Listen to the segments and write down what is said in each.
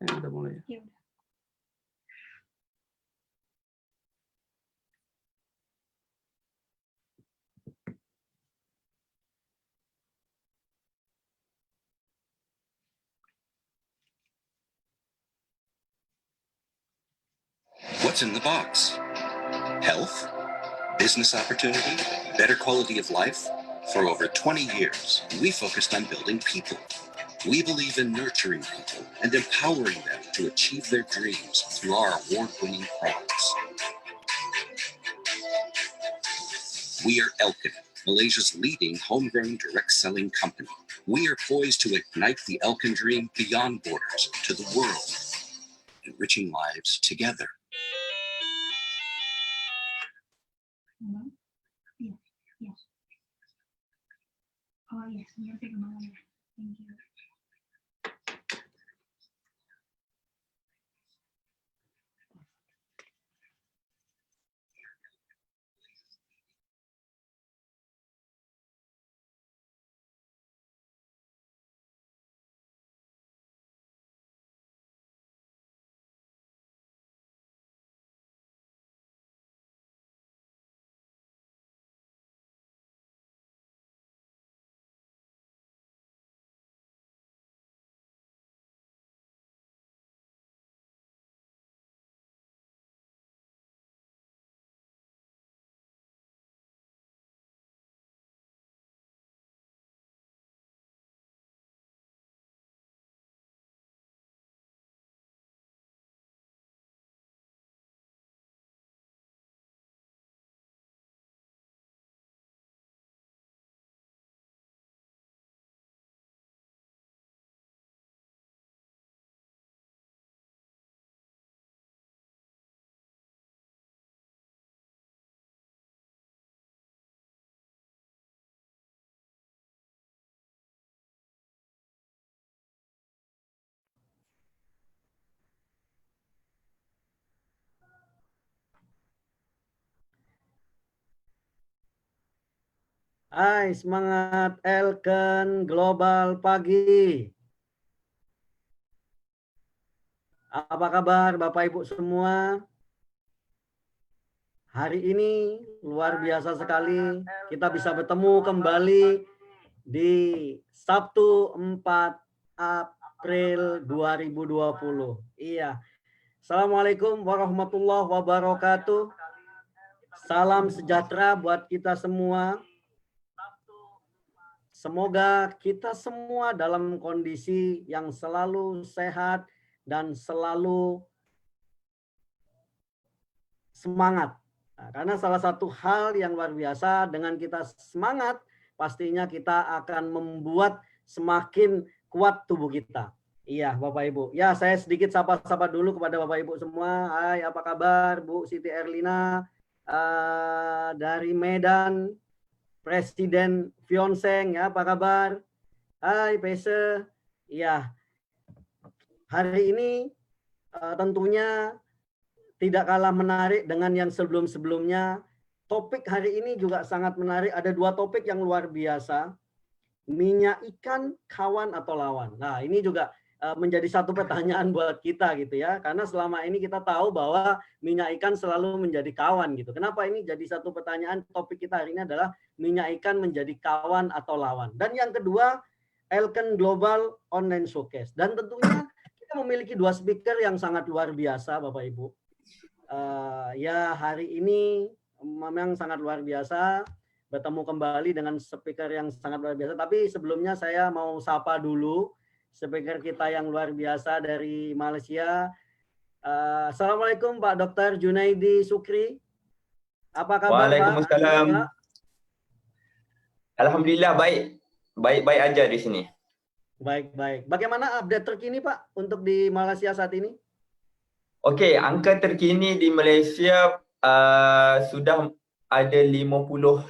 Udah mulai. Ya udah. What's in the box? Health? Business opportunity? Better quality of life? For over 20 years, we focused on building people. We believe in nurturing people and empowering them to achieve their dreams through our award-winning products. We are Elkin, Malaysia's leading homegrown direct selling company. We are poised to ignite the Elkin dream beyond borders to the world, enriching lives together. Yes, yes. Oh yes, ngerti kemana ya. Thank you. Hai, semangat Elken Global pagi. Apa kabar Bapak Ibu semua? Hari ini luar biasa sekali kita bisa bertemu kembali di Sabtu 4 April 2020. Iya. Assalamualaikum warahmatullahi wabarakatuh. Salam sejahtera buat kita semua. Semoga kita semua dalam kondisi yang selalu sehat dan selalu semangat. Nah, karena salah satu hal yang luar biasa dengan kita semangat, pastinya kita akan membuat semakin kuat tubuh kita. Iya, Bapak Ibu. Ya, saya sedikit sapa-sapa dulu kepada Bapak Ibu semua. Hai, apa kabar Bu Siti Erlina dari Medan, Presiden Fionseng, ya, apa kabar? Hai, Pese. Ya, hari ini tentunya tidak kalah menarik dengan yang sebelum-sebelumnya. Topik hari ini juga sangat menarik. Ada dua topik yang luar biasa. Minyak ikan, kawan atau lawan. Nah, ini juga menjadi satu pertanyaan buat kita gitu ya. Karena selama ini kita tahu bahwa minyak ikan selalu menjadi kawan gitu. Kenapa ini jadi satu pertanyaan? Topik kita hari ini adalah minyak ikan menjadi kawan atau lawan. Dan yang kedua, Elken Global Online Showcase. Dan tentunya kita memiliki dua speaker yang sangat luar biasa Bapak Ibu. Ya, hari ini memang sangat luar biasa bertemu kembali dengan speaker yang sangat luar biasa. Tapi sebelumnya saya mau sapa dulu speaker kita yang luar biasa dari Malaysia. Assalamualaikum Pak Dr. Junaidi Sukri. Apa kabar Waalaikumsalam. Pak? Alhamdulillah baik. Baik-baik aja di sini. Baik-baik. Bagaimana update terkini Pak untuk di Malaysia saat ini? Okey, angka terkini di Malaysia sudah ada 50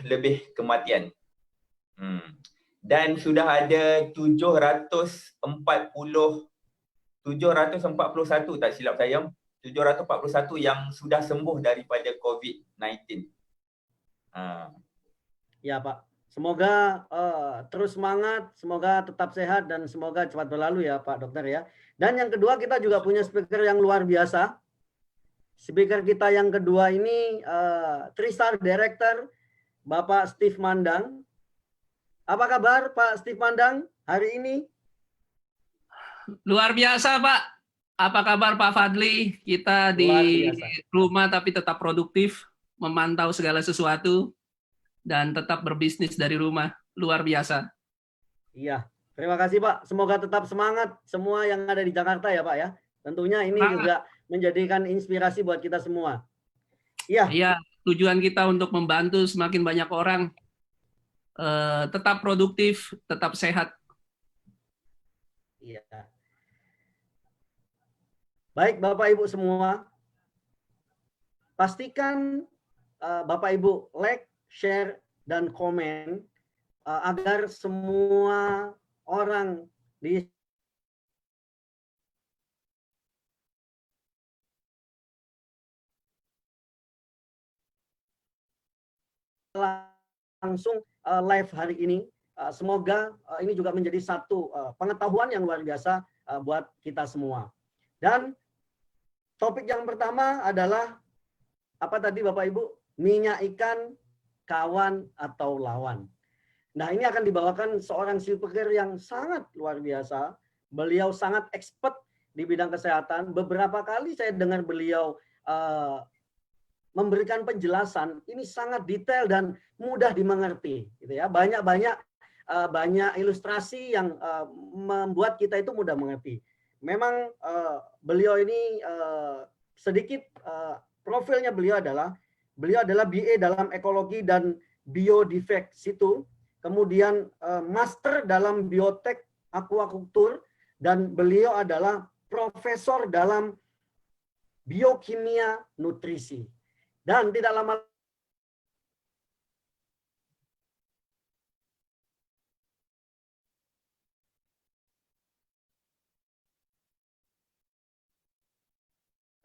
lebih kematian. Dan sudah ada 741 tak silap saya, 741 yang sudah sembuh daripada COVID-19. Ya Pak, Semoga terus semangat, semoga tetap sehat dan semoga cepat berlalu ya Pak Dokter ya. Dan yang kedua kita juga punya speaker yang luar biasa. Speaker kita yang kedua ini 3-star Director Bapak Steve Mandang. Apa kabar Pak Steve Mandang hari ini? Luar biasa Pak. Apa kabar Pak Fadli? Kita di rumah tapi tetap produktif, memantau segala sesuatu, dan tetap berbisnis dari rumah. Luar biasa. Iya, terima kasih Pak. Semoga tetap semangat semua yang ada di Jakarta ya Pak ya. Tentunya ini juga menjadikan inspirasi buat kita semua. Iya. Iya, tujuan kita untuk membantu semakin banyak orang tetap produktif, tetap sehat. Iya. Baik Bapak Ibu semua, pastikan Bapak Ibu like, share, dan komen agar semua orang di langsung live hari ini. Semoga ini juga menjadi satu pengetahuan yang luar biasa buat kita semua. Dan topik yang pertama adalah apa tadi Bapak Ibu? Minyak ikan, kawan atau lawan. Nah, ini akan dibawakan seorang speaker yang sangat luar biasa. Beliau sangat expert di bidang kesehatan. Beberapa kali saya dengar beliau memberikan penjelasan, ini sangat detail dan mudah dimengerti, gitu ya. Banyak ilustrasi yang membuat kita itu mudah mengerti. Memang beliau ini sedikit profilnya beliau adalah BA dalam ekologi dan biodiversity, kemudian master dalam biotek aquaculture, dan beliau adalah profesor dalam biokimia nutrisi. Dan tidak lama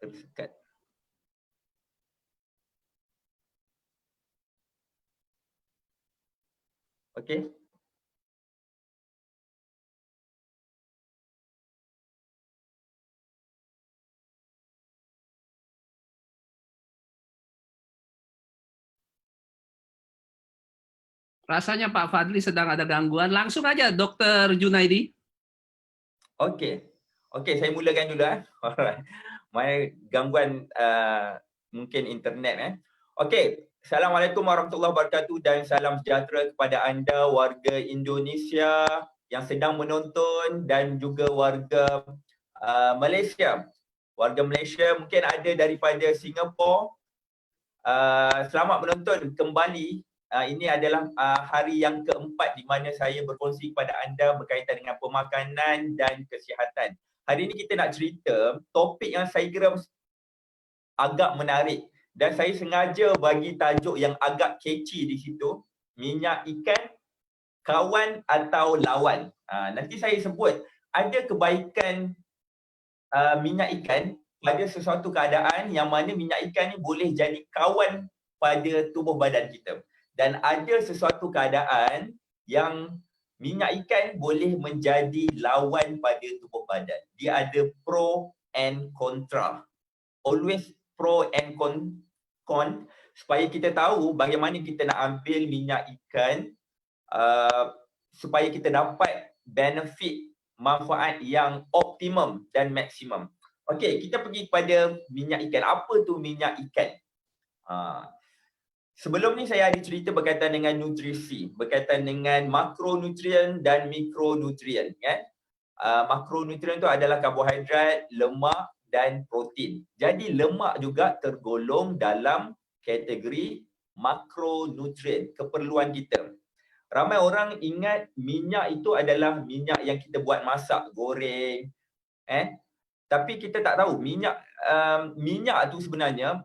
tersekat. Okey. Rasanya Pak Fadli sedang ada gangguan. Langsung aja Dr. Junaidi. Okey. Okey, saya mulakan dulu Alright. My gangguan mungkin internet Okey. Assalamualaikum warahmatullahi wabarakatuh dan salam sejahtera kepada anda warga Indonesia yang sedang menonton dan juga warga Malaysia. Warga Malaysia mungkin ada daripada Singapura. Selamat menonton kembali. Ini adalah hari yang keempat di mana saya berkongsi kepada anda berkaitan dengan pemakanan dan kesihatan. Hari ini kita nak cerita topik yang saya kira agak menarik. Dan saya sengaja bagi tajuk yang agak catchy di situ, minyak ikan, kawan atau lawan. Nanti saya sebut ada kebaikan minyak ikan pada sesuatu keadaan yang mana minyak ikan ni boleh jadi kawan pada tubuh badan kita. Dan ada sesuatu keadaan yang minyak ikan boleh menjadi lawan pada tubuh badan. Dia ada pro and contra. Always pro and con supaya kita tahu bagaimana kita nak ambil minyak ikan supaya kita dapat benefit manfaat yang optimum dan maksimum. Okey, kita pergi kepada minyak ikan. Apa tu minyak ikan? Sebelum ni saya ada cerita berkaitan dengan nutrisi, berkaitan dengan makronutrien dan mikronutrien kan. Makronutrien tu adalah karbohidrat, lemak dan protein. Jadi lemak juga tergolong dalam kategori makronutrien, keperluan kita. Ramai orang ingat minyak itu adalah minyak yang kita buat masak, goreng. Tapi kita tak tahu minyak tu sebenarnya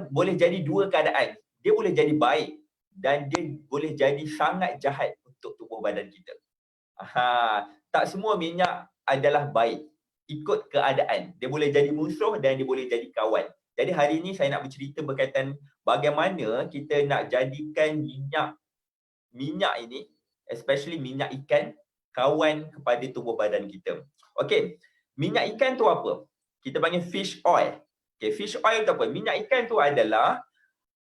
boleh jadi dua keadaan. Dia boleh jadi baik dan dia boleh jadi sangat jahat untuk tubuh badan kita. Tak semua minyak adalah baik. Ikut keadaan. Dia boleh jadi musuh dan dia boleh jadi kawan. Jadi hari ini saya nak bercerita berkaitan bagaimana kita nak jadikan minyak minyak ini, especially minyak ikan, kawan kepada tubuh badan kita. Okey, minyak ikan tu apa? Kita panggil fish oil. Okey, fish oil tu apa? Minyak ikan tu adalah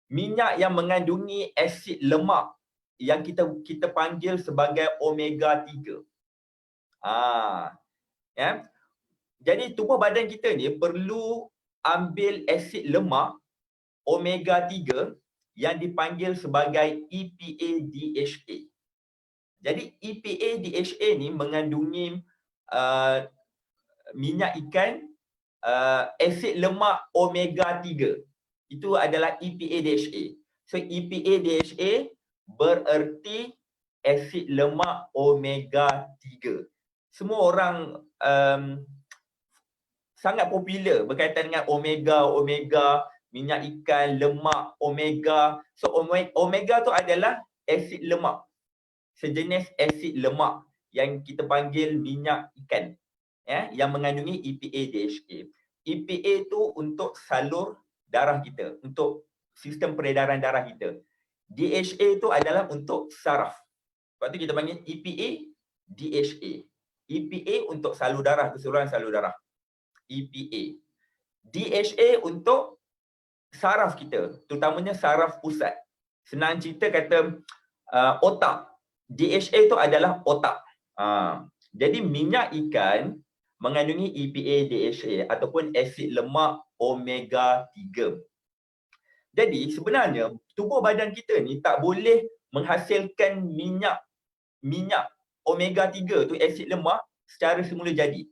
minyak yang mengandungi asid lemak yang kita panggil sebagai omega 3. Ya. Jadi tubuh badan kita ni perlu ambil asid lemak omega 3 yang dipanggil sebagai EPA DHA. Jadi EPA DHA ni mengandungi minyak ikan, asid lemak omega 3. Itu adalah EPA DHA. So EPA DHA bererti asid lemak omega 3. Semua orang sangat popular berkaitan dengan omega, minyak ikan, lemak, omega. So omega tu adalah asid lemak. Sejenis asid lemak yang kita panggil minyak ikan. Ya, yang mengandungi EPA DHA. EPA tu untuk salur darah kita, untuk sistem peredaran darah kita. DHA tu adalah untuk saraf. Sebab tu kita panggil EPA DHA. EPA untuk salur darah, keseluruhan salur darah. EPA. DHA untuk saraf kita, terutamanya saraf pusat. Senang cerita kata otak. DHA itu adalah otak. Jadi minyak ikan mengandungi EPA DHA ataupun asid lemak omega 3. Jadi sebenarnya tubuh badan kita ni tak boleh menghasilkan minyak omega 3 tu, asid lemak, secara semula jadi.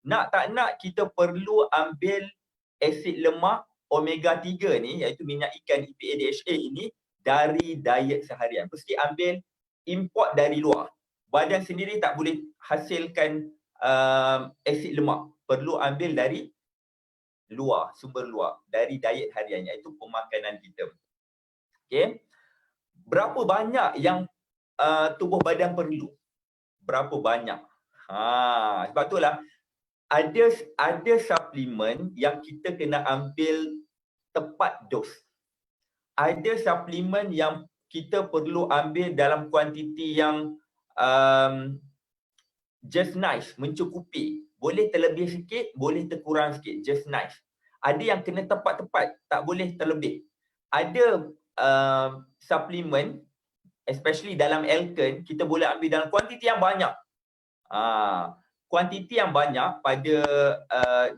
Nak tak nak kita perlu ambil asid lemak omega 3 ni, iaitu minyak ikan EPA DHA ini dari diet seharian. Mesti ambil import dari luar. Badan sendiri tak boleh hasilkan asid lemak. Perlu ambil dari luar, sumber luar, dari diet harian, iaitu pemakanan kita. Okey. Berapa banyak yang tubuh badan perlu? Berapa banyak? Sebab itulah ada suplemen yang kita kena ambil tepat dos. Ada suplemen yang kita perlu ambil dalam kuantiti yang just nice, mencukupi. Boleh terlebih sikit, boleh terkurang sikit, just nice. Ada yang kena tepat-tepat, tak boleh terlebih. Ada suplemen, especially dalam Alkan, kita boleh ambil dalam kuantiti yang banyak. Kuantiti yang banyak pada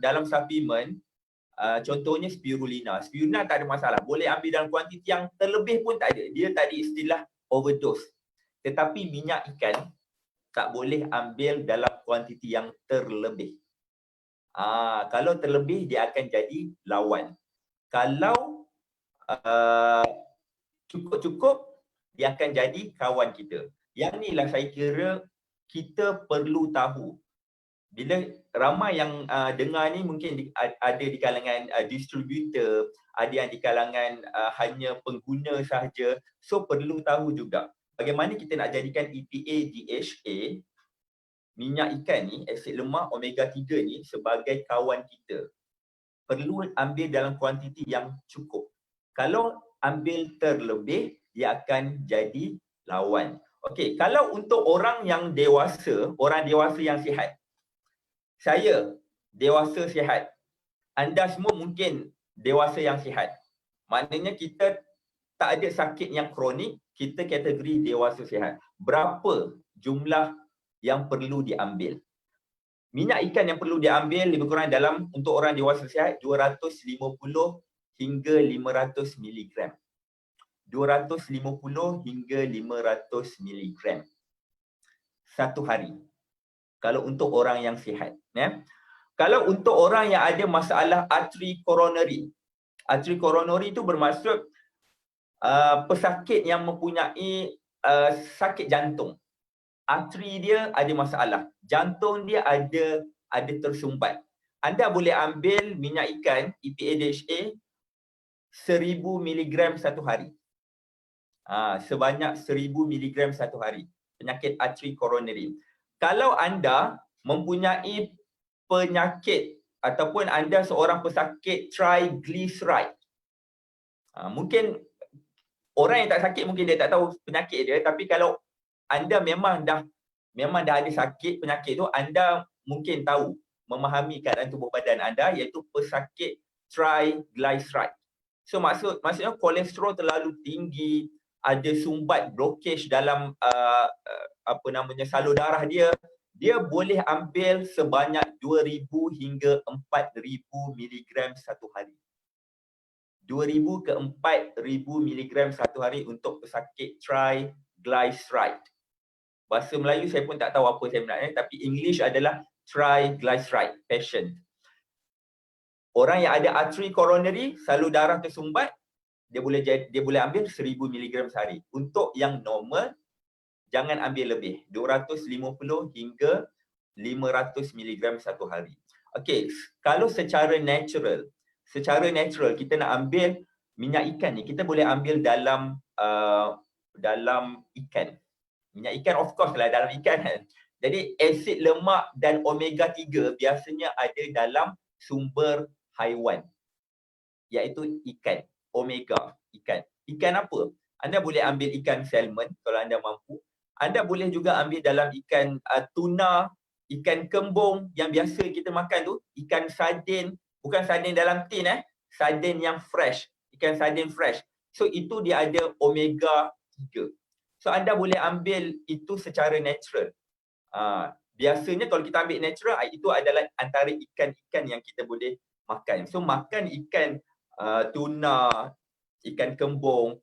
dalam suplemen, contohnya spirulina. Spirulina tak ada masalah, boleh ambil dalam kuantiti yang terlebih pun tak ada. Dia tak ada istilah overdose. Tetapi minyak ikan tak boleh ambil dalam kuantiti yang terlebih. Kalau terlebih dia akan jadi lawan. Kalau cukup-cukup dia akan jadi kawan kita. Yang inilah saya kira kita perlu tahu. Bila ramai yang dengar ni mungkin ada di kalangan distributor, ada yang di kalangan hanya pengguna sahaja. So perlu tahu juga bagaimana kita nak jadikan EPA DHA, minyak ikan ni, asid lemak omega 3 ni sebagai kawan kita. Perlu ambil dalam kuantiti yang cukup. Kalau ambil terlebih, dia akan jadi lawan. Okey, kalau untuk orang yang dewasa, orang dewasa yang sihat. Saya dewasa sihat. Anda semua mungkin dewasa yang sihat. Maknanya kita tak ada sakit yang kronik, kita kategori dewasa sihat. Berapa jumlah yang perlu diambil? Minyak ikan yang perlu diambil lebih kurang dalam, untuk orang dewasa sihat, 250 hingga 500 mg. 250 hingga 500 mg satu hari. Kalau untuk orang yang sihat, ya. Kalau untuk orang yang ada masalah arteri coronary. Arteri coronary itu bermaksud pesakit yang mempunyai sakit jantung. Arteri dia ada masalah, jantung dia ada tersumbat. Anda boleh ambil minyak ikan EPA DHA 1000 mg satu hari. Sebanyak 1000 mg satu hari. Penyakit arteri coronary. Kalau anda mempunyai penyakit ataupun anda seorang pesakit triglyceride, mungkin orang yang tak sakit mungkin dia tak tahu penyakit dia, tapi kalau anda memang dah ada sakit penyakit tu, anda mungkin tahu, memahami keadaan tubuh badan anda, iaitu pesakit triglyceride. So maksudnya kolesterol terlalu tinggi, ada sumbat blockage dalam salur darah dia, dia boleh ambil sebanyak 2000 hingga 4000 miligram satu hari. 2000 ke 4000 miligram satu hari untuk pesakit triglyceride. Bahasa Melayu saya pun tak tahu apa saya nak, tapi English adalah triglyceride patient. Orang yang ada arteri coronary, salur darah tersumbat, dia boleh ambil 1000 miligram sehari. Untuk yang normal, jangan ambil lebih, 250 hingga 500 miligram satu hari. Okey, kalau secara natural kita nak ambil minyak ikan ni, kita boleh ambil dalam ikan. Minyak ikan of course lah dalam ikan kan. Jadi asid lemak dan omega 3 biasanya ada dalam sumber haiwan, iaitu ikan, omega, ikan. Ikan apa? Anda boleh ambil ikan salmon kalau anda mampu. Anda boleh juga ambil dalam ikan tuna, ikan kembung yang biasa kita makan tu, ikan sardin, bukan sardin dalam tin sardin yang fresh, ikan sardin fresh. So itu dia ada omega 3. So anda boleh ambil itu secara natural. Biasanya kalau kita ambil natural, itu adalah antara ikan-ikan yang kita boleh makan. So makan ikan tuna, ikan kembung,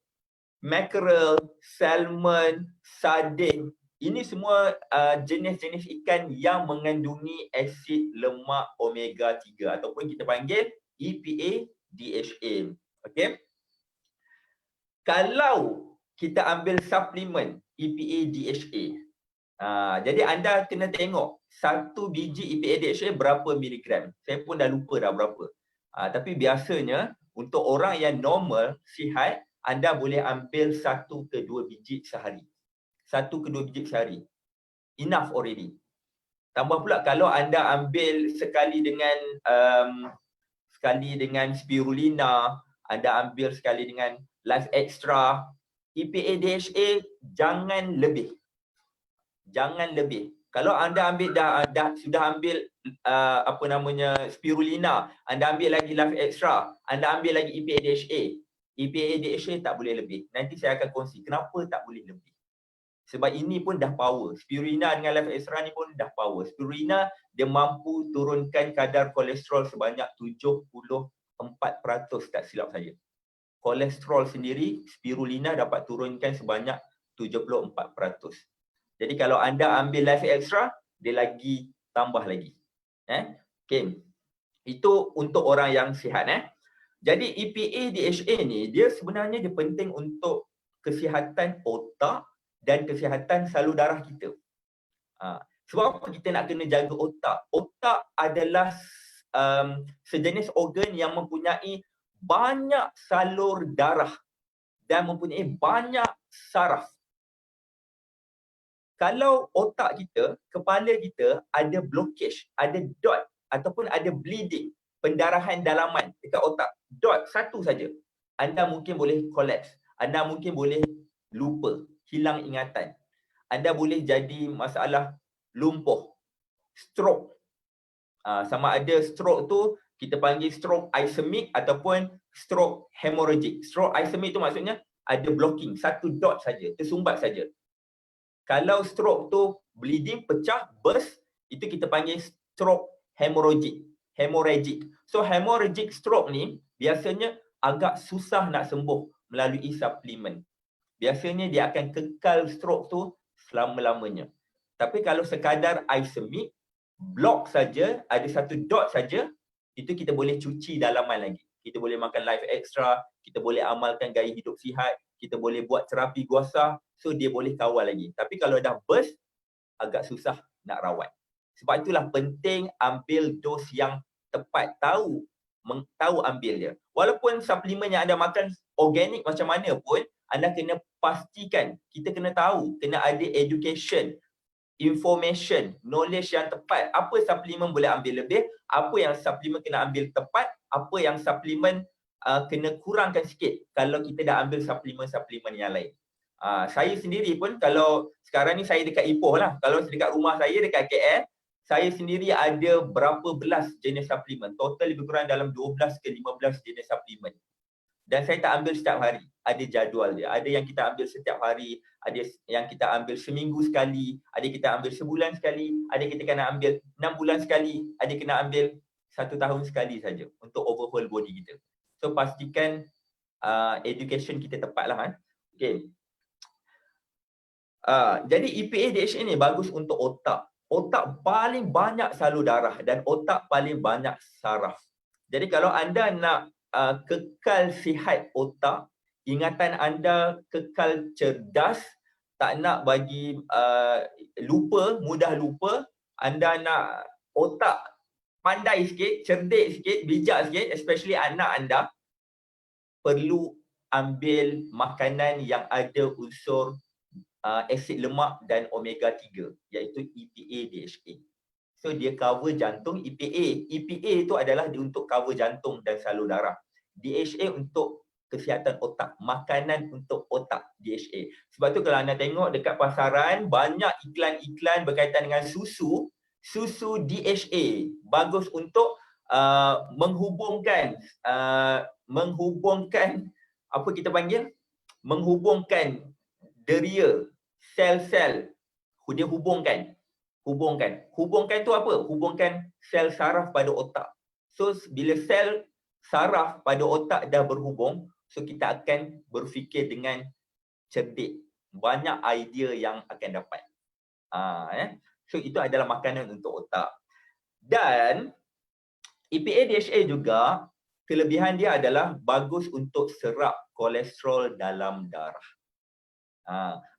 mackerel, salmon, sardin, ini semua jenis-jenis ikan yang mengandungi asid lemak omega 3 ataupun kita panggil EPA DHA. Okey. Kalau kita ambil suplemen EPA DHA, jadi anda kena tengok satu biji EPA DHA berapa miligram. Saya pun dah lupa dah berapa. Tapi biasanya untuk orang yang normal, sihat, anda boleh ambil 1 ke 2 biji sehari. 1 ke 2 biji sehari. Enough already. Tambah pula kalau anda ambil sekali dengan spirulina, anda ambil sekali dengan Life Extra, EPA DHA jangan lebih. Jangan lebih. Kalau anda ambil sudah ambil spirulina, anda ambil lagi Life Extra, anda ambil lagi EPA DHA. EPA DHA tak boleh lebih. Nanti saya akan kongsi kenapa tak boleh lebih. Sebab ini pun dah power. Spirulina dengan Life Extra ni pun dah power. Spirulina dia mampu turunkan kadar kolesterol sebanyak 74%, tak silap saya. Kolesterol sendiri, spirulina dapat turunkan sebanyak 74%. Jadi kalau anda ambil Life Extra, dia lagi tambah lagi. Okay. Itu untuk orang yang sihat. Jadi EPA DHA ni, dia sebenarnya dia penting untuk kesihatan otak dan kesihatan salur darah kita. Sebab apa kita nak kena jaga otak? Otak adalah sejenis organ yang mempunyai banyak salur darah dan mempunyai banyak saraf. Kalau otak kita, kepala kita ada blockage, ada dot ataupun ada bleeding, pendarahan dalaman dekat otak, dot satu saja, anda mungkin boleh collapse, anda mungkin boleh lupa, hilang ingatan, anda boleh jadi masalah lumpuh, stroke. Sama ada stroke tu kita panggil stroke ischemic ataupun stroke hemorrhagic. Stroke ischemic tu maksudnya ada blocking, satu dot saja, tersumbat saja. Kalau stroke tu bleeding, pecah, burst, itu kita panggil stroke hemorrhagic. So hemorrhagic stroke ni biasanya agak susah nak sembuh melalui suplemen. Biasanya dia akan kekal stroke tu selama-lamanya. Tapi kalau sekadar ischemic, block saja, ada satu dot saja, itu kita boleh cuci dalaman lagi. Kita boleh makan Life Extra, kita boleh amalkan gaya hidup sihat, kita boleh buat terapi guasa, so dia boleh kawal lagi. Tapi kalau dah burst, agak susah nak rawat. Sebab itulah penting ambil dos yang tepat, tahu ambil dia. Walaupun suplemen yang anda makan organik macam mana pun, anda kena pastikan, kita kena tahu, kena ada education, information, knowledge yang tepat. Apa suplemen boleh ambil lebih, apa yang suplemen kena ambil tepat, apa yang suplemen kena kurangkan sikit kalau kita dah ambil suplemen-suplemen yang lain. Saya sendiri pun kalau sekarang ni saya dekat Ipoh lah. Kalau dekat rumah saya dekat KL, saya sendiri ada berapa belas jenis suplemen. Total lebih kurang dalam 12 ke 15 jenis suplemen. Dan saya tak ambil setiap hari. Ada jadual dia. Ada yang kita ambil setiap hari, ada yang kita ambil seminggu sekali, ada kita ambil sebulan sekali, ada kita kena ambil 6 bulan sekali, ada kena ambil 1 tahun sekali saja untuk overhaul body kita. So pastikan education kita tepat lah. Okay. Jadi EPA DHA ni bagus untuk otak. Otak paling banyak salur darah dan otak paling banyak saraf. Jadi kalau anda nak kekal sihat otak, ingatan anda kekal cerdas, tak nak bagi mudah lupa, anda nak otak pandai sikit, cerdik sikit, bijak sikit, especially anak anda, perlu ambil makanan yang ada unsur asid lemak dan omega 3, iaitu EPA DHA. So dia cover jantung. EPA itu adalah untuk cover jantung dan salur darah. DHA untuk kesihatan otak, makanan untuk otak DHA. Sebab tu kalau anda tengok dekat pasaran banyak iklan-iklan berkaitan dengan susu DHA, bagus untuk menghubungkan apa kita panggil? Menghubungkan deria sel-sel. Dia hubungkan tu apa? Hubungkan sel saraf pada otak. So bila sel saraf pada otak dah berhubung, so kita akan berfikir dengan cerdik. Banyak idea yang akan dapat. So itu adalah makanan untuk otak. Dan EPA DHA juga kelebihan dia adalah bagus untuk serap kolesterol dalam darah.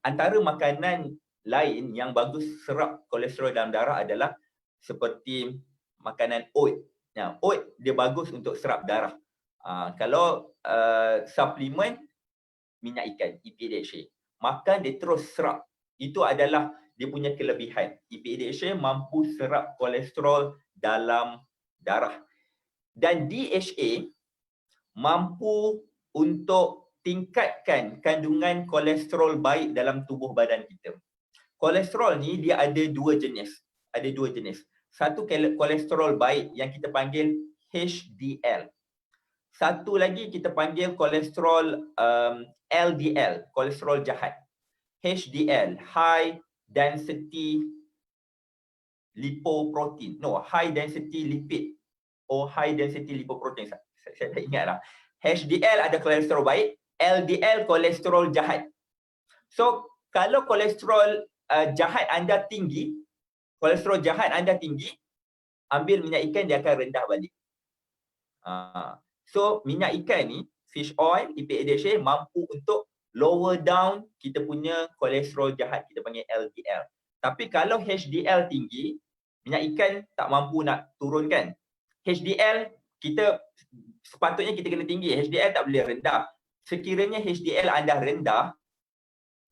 Antara makanan lain yang bagus serap kolesterol dalam darah adalah seperti makanan oat. Oat dia bagus untuk serap darah. Kalau suplemen minyak ikan, EPA DHA, makan dia terus serap. Itu adalah dia punya kelebihan. EPA DHA mampu serap kolesterol dalam darah. Dan DHA mampu untuk tingkatkan kandungan kolesterol baik dalam tubuh badan kita. Kolesterol ni dia ada dua jenis. Satu kolesterol baik yang kita panggil HDL. Satu lagi kita panggil kolesterol LDL, kolesterol jahat. HDL, high density lipoprotein. High density lipid high density lipoprotein. Saya tak ingat lah. HDL ada kolesterol baik, LDL kolesterol jahat. So kalau kolesterol jahat anda tinggi, ambil minyak ikan dia akan rendah balik. So minyak ikan ni, fish oil, EPA DHA mampu untuk lower down kita punya kolesterol jahat, kita panggil LDL. Tapi kalau HDL tinggi, minyak ikan tak mampu nak turunkan. HDL sepatutnya kita kena tinggi, HDL tak boleh rendah. Sekiranya HDL anda rendah,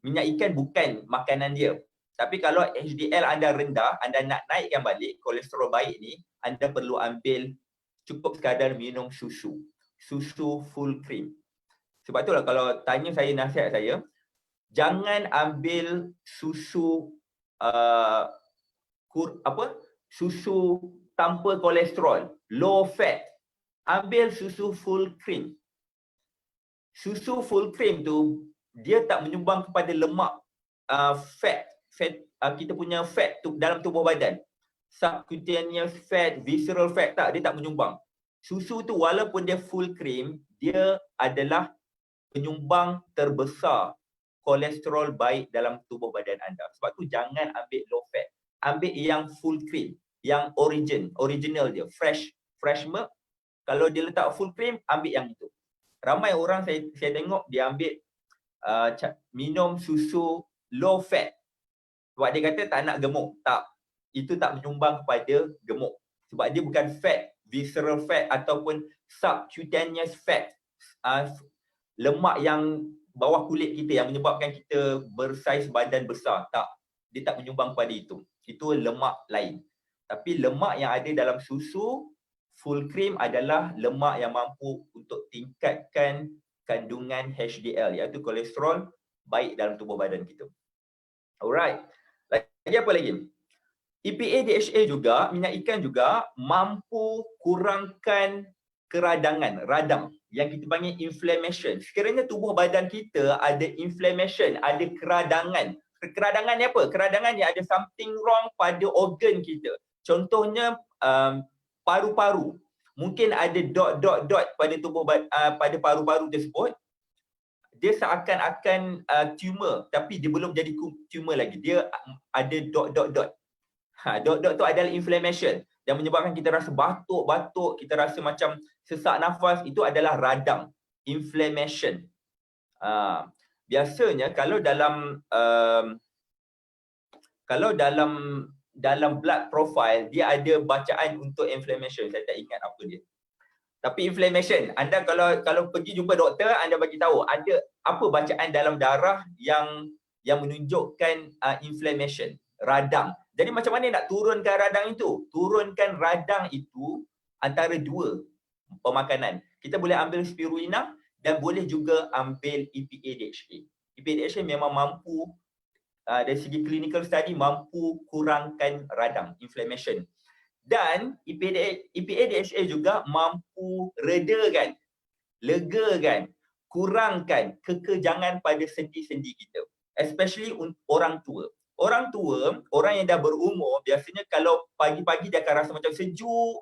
minyak ikan bukan makanan dia. Tapi kalau HDL anda rendah, anda nak naikkan balik kolesterol baik ni, anda perlu ambil cukup sekadar minum susu full cream. Sebab itulah kalau tanya saya, nasihat saya, jangan ambil susu susu tanpa kolesterol, low fat. Ambil susu full cream. Susu full cream tu dia tak menyumbang kepada lemak, fat kita punya fat tu dalam tubuh badan. Subcutaneous fat, visceral fat, dia tak menyumbang. Susu tu walaupun dia full cream, dia adalah penyumbang terbesar kolesterol baik dalam tubuh badan anda. Sebab tu jangan ambil low fat. Ambil yang full cream, yang original dia, fresh milk. Kalau dia letak full cream, ambil yang itu. Ramai orang saya tengok dia ambil minum susu low fat. Sebab dia kata tak nak gemuk. Tak. Itu tak menyumbang kepada gemuk. Sebab dia bukan fat, visceral fat ataupun subcutaneous fat. Lemak yang bawah kulit kita yang menyebabkan kita bersaiz badan besar. Tak. Dia tak menyumbang kepada itu. Itu lemak lain. Tapi lemak yang ada dalam susu Full cream adalah lemak yang mampu untuk tingkatkan kandungan HDL, iaitu kolesterol baik dalam tubuh badan kita. Alright. Lagi apa lagi? EPA, DHA juga, minyak ikan juga mampu kurangkan keradangan, radang yang kita panggil inflammation. Sekiranya tubuh badan kita ada inflammation, ada keradangan. Keradangan ni apa? Keradangan ni ada something wrong pada organ kita. Contohnya paru-paru. Mungkin ada dot pada tubuh pada paru-paru tersebut. Dia seakan-akan tumor, tapi dia belum jadi tumor lagi. Dia ada dot. Dot tu adalah inflammation yang menyebabkan kita rasa batuk-batuk, kita rasa macam sesak nafas, itu adalah radang, inflammation. Biasanya kalau dalam blood profile dia ada bacaan untuk inflammation, saya tak ingat apa dia. Tapi inflammation, anda kalau pergi jumpa doktor, anda bagi tahu ada apa bacaan dalam darah yang menunjukkan inflammation, radang. Jadi macam mana nak turunkan radang itu? Turunkan radang itu antara dua pemakanan. Kita boleh ambil spirulina dan boleh juga ambil EPA, DHA. EPA, DHA memang mampu dari segi clinical study mampu kurangkan radang, inflammation. Dan EPA, DHA juga mampu legakan, kurangkan kekejangan pada sendi-sendi kita. Especially orang tua. Orang tua, orang yang dah berumur, biasanya kalau pagi-pagi dia akan rasa macam sejuk,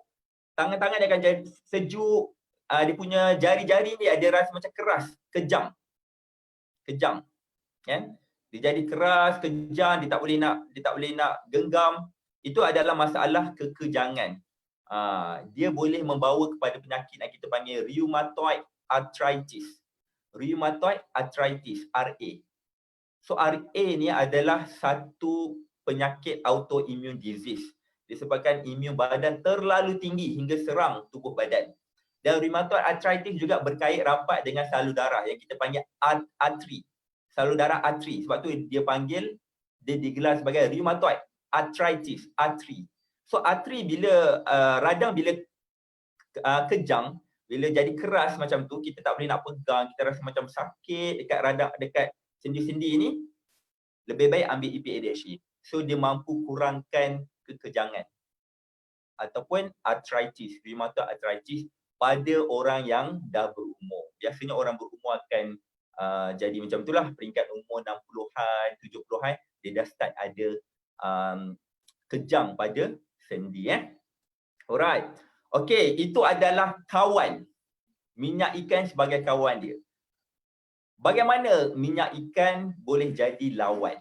tangan-tangan dia akan jadi sejuk, dia punya jari-jari ni ada rasa macam keras, kejam. Kan? Dia jadi keras, kejam, dia tak boleh nak genggam. Itu adalah masalah kekejangan. Dia boleh membawa kepada penyakit yang kita panggil rheumatoid arthritis. Rheumatoid arthritis, RA. So RA ni adalah satu penyakit autoimmune disease. Disebabkan imun badan terlalu tinggi hingga serang tubuh badan. Dan rheumatoid arthritis juga berkait rapat dengan salur darah yang kita panggil arteri. Salur darah arteri. Sebab tu dia digelar sebagai rheumatoid arthritis, arteri. So arteri bila radang bila kejang, bila jadi keras macam tu, kita tak boleh nak pegang, kita rasa macam sakit dekat radang, dekat sendi-sendi ni, lebih baik ambil EPA, DHA. So dia mampu kurangkan kekejangan ataupun arthritis, rheumatoid arthritis pada orang yang dah berumur. Biasanya orang berumur akan jadi macam itulah, peringkat umur 60-an, 70-an, dia dah start ada kejang pada sendi. Alright. Okay, itu adalah kawan. Minyak ikan sebagai kawan dia. Bagaimana minyak ikan boleh jadi lawan?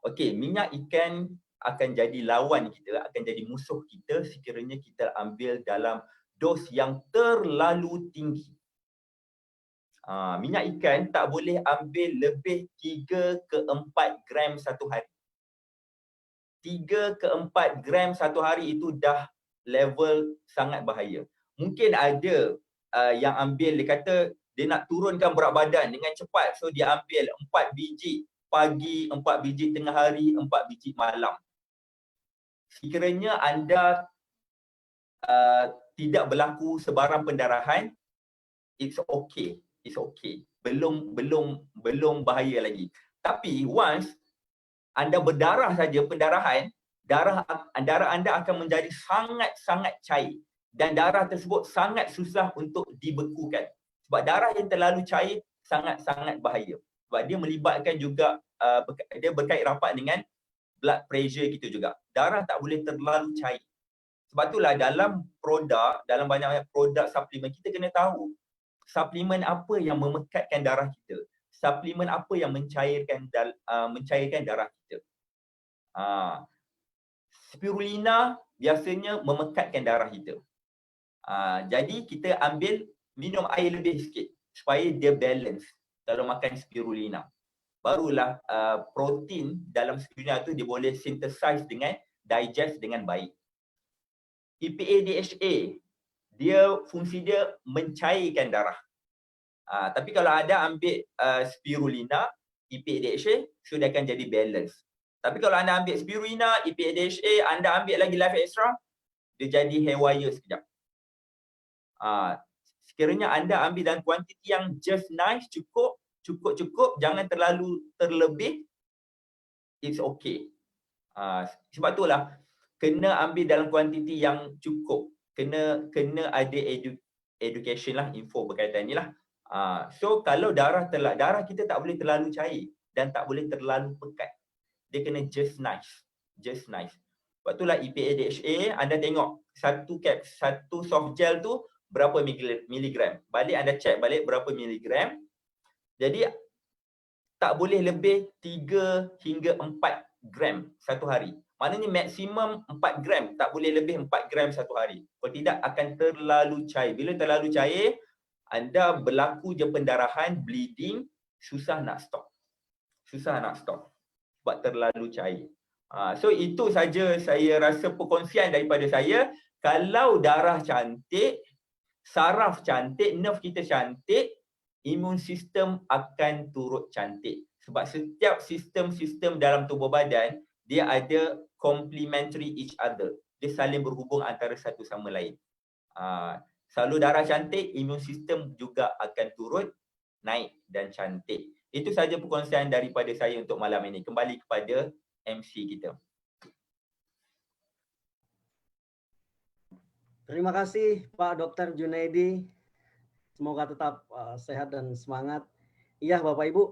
Okey, minyak ikan akan jadi lawan kita, akan jadi musuh kita sekiranya kita ambil dalam dos yang terlalu tinggi. Minyak ikan tak boleh ambil lebih 3 ke 4 gram satu hari. 3 ke 4 gram satu hari itu dah level sangat bahaya. Mungkin ada yang ambil, dia kata dia nak turunkan berat badan dengan cepat. So dia ambil 4 biji pagi, 4 biji tengah hari, 4 biji malam. Sekiranya anda tidak berlaku sebarang pendarahan, it's okay. It's okay. Belum bahaya lagi. Tapi once anda berdarah saja, pendarahan, darah anda akan menjadi sangat-sangat cair. Dan darah tersebut sangat susah untuk dibekukan. Sebab darah yang terlalu cair sangat-sangat bahaya. Sebab dia melibatkan juga, dia berkait rapat dengan blood pressure kita juga. Darah tak boleh terlalu cair. Sebab itulah dalam banyak produk suplemen, kita kena tahu suplemen apa yang memekatkan darah kita. Suplemen apa yang mencairkan darah kita. Spirulina biasanya memekatkan darah kita. Jadi kita minum air lebih sikit supaya dia balance kalau makan spirulina. Barulah protein dalam spirulina tu dia boleh synthesize dengan digest dengan baik. EPA, DHA, fungsi dia mencairkan darah. Tapi kalau anda ambil spirulina, EPA, DHA, so dia akan jadi balance. Tapi kalau anda ambil spirulina, EPA, DHA, anda ambil lagi Life Extra, dia jadi haywire sekejap. Sekiranya anda ambil dalam kuantiti yang just nice, cukup, jangan terlalu terlebih, it's okay. Sebab itulah kena ambil dalam kuantiti yang cukup, kena ada education lah, info berkaitan ni lah. So kalau darah kita tak boleh terlalu cair dan tak boleh terlalu pekat, dia kena just nice. Sebab itulah EPA DHA, anda tengok satu soft gel tu berapa miligram, balik anda check balik berapa miligram. Jadi tak boleh lebih 3 hingga 4 gram satu hari. Maknanya maksimum 4 gram, tak boleh lebih 4 gram satu hari. Kalau tidak akan terlalu cair. Bila terlalu cair, anda berlaku je pendarahan, bleeding, susah nak stop. Sebab terlalu cair. So itu saja saya rasa perkongsian daripada saya. Kalau darah cantik, saraf cantik, nerve kita cantik, imun sistem akan turut cantik. Sebab setiap sistem-sistem dalam tubuh badan, dia ada complementary each other. Dia saling berhubung antara satu sama lain. Selalu darah cantik, imun sistem juga akan turut naik dan cantik. Itu saja perkongsian daripada saya untuk malam ini. Kembali kepada MC kita. Terima kasih Pak Dr. Junaidi. Semoga tetap sehat dan semangat. Iya Bapak Ibu,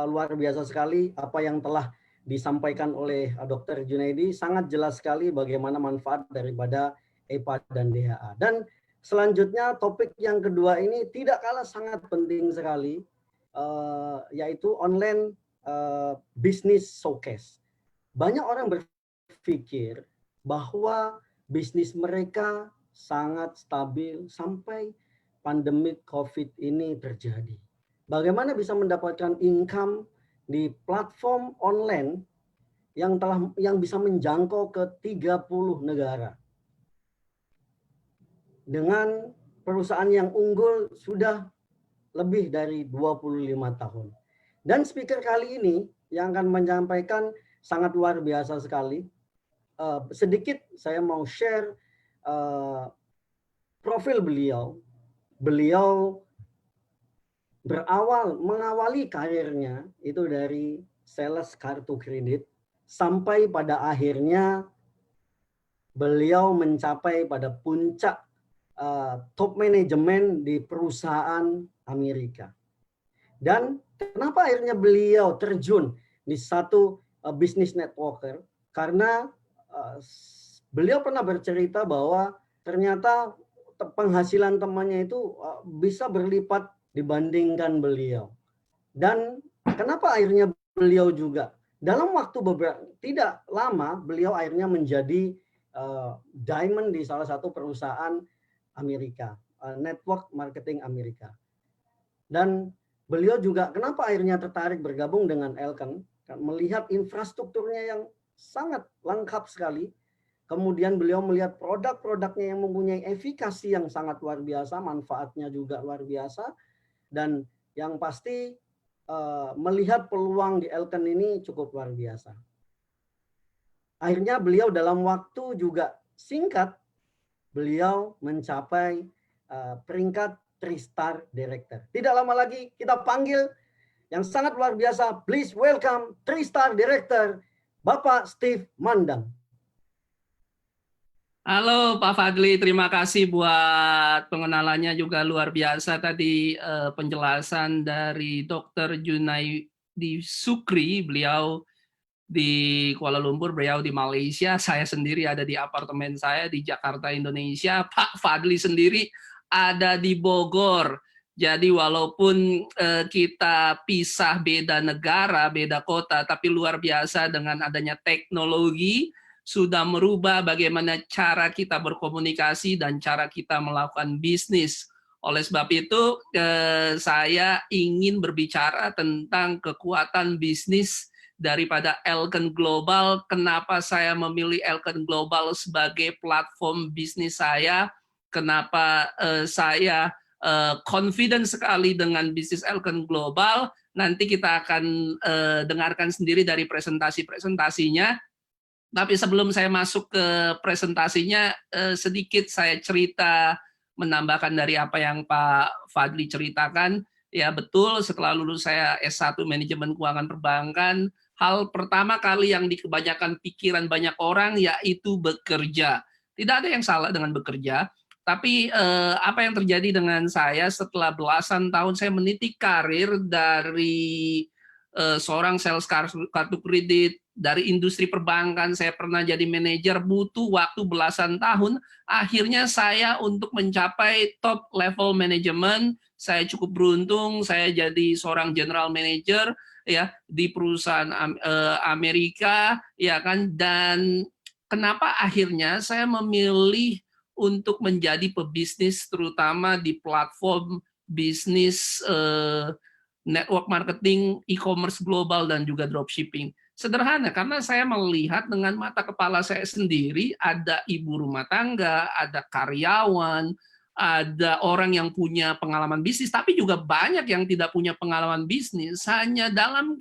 luar biasa sekali apa yang telah disampaikan oleh Dr. Junaidi. Sangat jelas sekali bagaimana manfaat daripada EPA dan DHA. Dan selanjutnya topik yang kedua ini tidak kalah sangat penting sekali, yaitu online business showcase. Banyak orang berpikir bahwa bisnis mereka sangat stabil sampai pandemi COVID ini terjadi. Bagaimana bisa mendapatkan income di platform online yang bisa menjangkau ke 30 negara. Dengan perusahaan yang unggul sudah lebih dari 25 tahun. Dan speaker kali ini yang akan menyampaikan sangat luar biasa sekali. Sedikit saya mau share profil beliau. Beliau mengawali karirnya itu dari sales kartu kredit sampai pada akhirnya beliau mencapai pada puncak top manajemen di perusahaan Amerika. Dan kenapa akhirnya beliau terjun di satu business networker? Karena beliau pernah bercerita bahwa ternyata penghasilan temannya itu bisa berlipat dibandingkan beliau. Dan kenapa akhirnya beliau juga dalam waktu tidak lama beliau akhirnya menjadi diamond di salah satu perusahaan Amerika, network marketing Amerika. Dan beliau juga kenapa akhirnya tertarik bergabung dengan Elken, melihat infrastrukturnya yang sangat lengkap sekali. Kemudian beliau melihat produk-produknya yang mempunyai efikasi yang sangat luar biasa, manfaatnya juga luar biasa. Dan yang pasti melihat peluang di Elken ini cukup luar biasa. Akhirnya beliau dalam waktu juga singkat, beliau mencapai peringkat 3-star director. Tidak lama lagi kita panggil yang sangat luar biasa, please welcome 3-star director, Bapak Steve Mandang. Halo Pak Fadli, terima kasih buat pengenalannya juga luar biasa tadi penjelasan dari Dr. Junaidi Sukri, beliau di Kuala Lumpur, beliau di Malaysia, saya sendiri ada di apartemen saya di Jakarta, Indonesia, Pak Fadli sendiri ada di Bogor. Jadi walaupun kita pisah beda negara, beda kota, tapi luar biasa dengan adanya teknologi, sudah merubah bagaimana cara kita berkomunikasi dan cara kita melakukan bisnis. Oleh sebab itu, saya ingin berbicara tentang kekuatan bisnis daripada Elken Global. Kenapa saya memilih Elken Global sebagai platform bisnis saya? Kenapa saya confident sekali dengan bisnis Elken Global? Nanti kita akan dengarkan sendiri dari presentasi-presentasinya. Tapi sebelum saya masuk ke presentasinya, sedikit saya cerita menambahkan dari apa yang Pak Fadli ceritakan. Ya betul, setelah lulus saya S1 Manajemen Keuangan Perbankan, hal pertama kali yang di kebanyakan pikiran banyak orang yaitu bekerja. Tidak ada yang salah dengan bekerja, tapi apa yang terjadi dengan saya setelah belasan tahun saya meniti karir dari seorang sales kartu kredit, dari industri perbankan, saya pernah jadi manajer, butuh waktu belasan tahun. Akhirnya saya untuk mencapai top level manajemen, saya cukup beruntung, saya jadi seorang general manager ya di perusahaan Amerika, ya kan. Dan kenapa akhirnya saya memilih untuk menjadi pebisnis, terutama di platform bisnis network marketing, e-commerce global, dan juga dropshipping. Sederhana, karena saya melihat dengan mata kepala saya sendiri, ada ibu rumah tangga, ada karyawan, ada orang yang punya pengalaman bisnis, tapi juga banyak yang tidak punya pengalaman bisnis, hanya dalam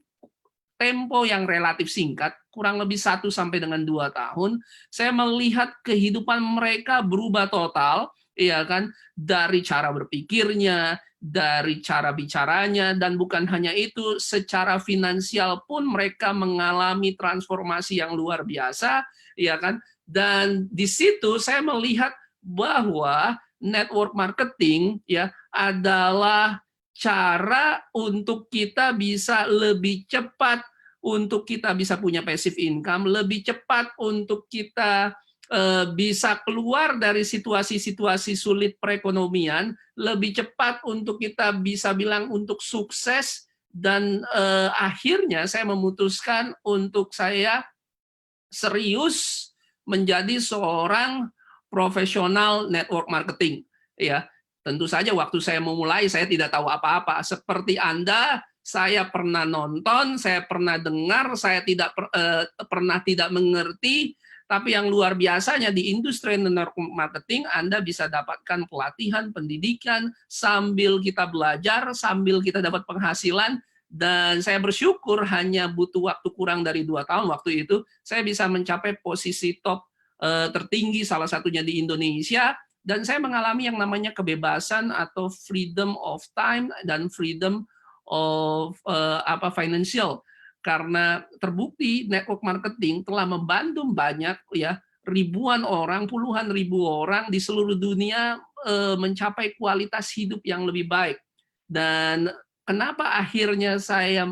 tempo yang relatif singkat, kurang lebih 1 sampai dengan 2 tahun, saya melihat kehidupan mereka berubah total, ya kan, dari cara berpikirnya, dari cara bicaranya, dan bukan hanya itu, secara finansial pun mereka mengalami transformasi yang luar biasa, ya kan. Dan di situ saya melihat bahwa network marketing ya adalah cara untuk kita bisa lebih cepat, untuk kita bisa punya passive income, lebih cepat untuk kita bisa keluar dari situasi-situasi sulit perekonomian, lebih cepat untuk kita bisa bilang untuk sukses, dan akhirnya saya memutuskan untuk saya serius menjadi seorang profesional network marketing. Ya, tentu saja waktu saya memulai saya tidak tahu apa-apa. Seperti Anda, saya pernah nonton, saya pernah dengar, saya tidak pernah tidak mengerti. Tapi yang luar biasanya di industri network marketing, Anda bisa dapatkan pelatihan, pendidikan, sambil kita belajar, sambil kita dapat penghasilan. Dan saya bersyukur hanya butuh waktu kurang dari 2 tahun waktu itu, saya bisa mencapai posisi top tertinggi, salah satunya di Indonesia. Dan saya mengalami yang namanya kebebasan atau freedom of time dan freedom of financial. Karena terbukti network marketing telah membantu banyak ya ribuan orang, puluhan ribu orang di seluruh dunia mencapai kualitas hidup yang lebih baik. Dan kenapa akhirnya saya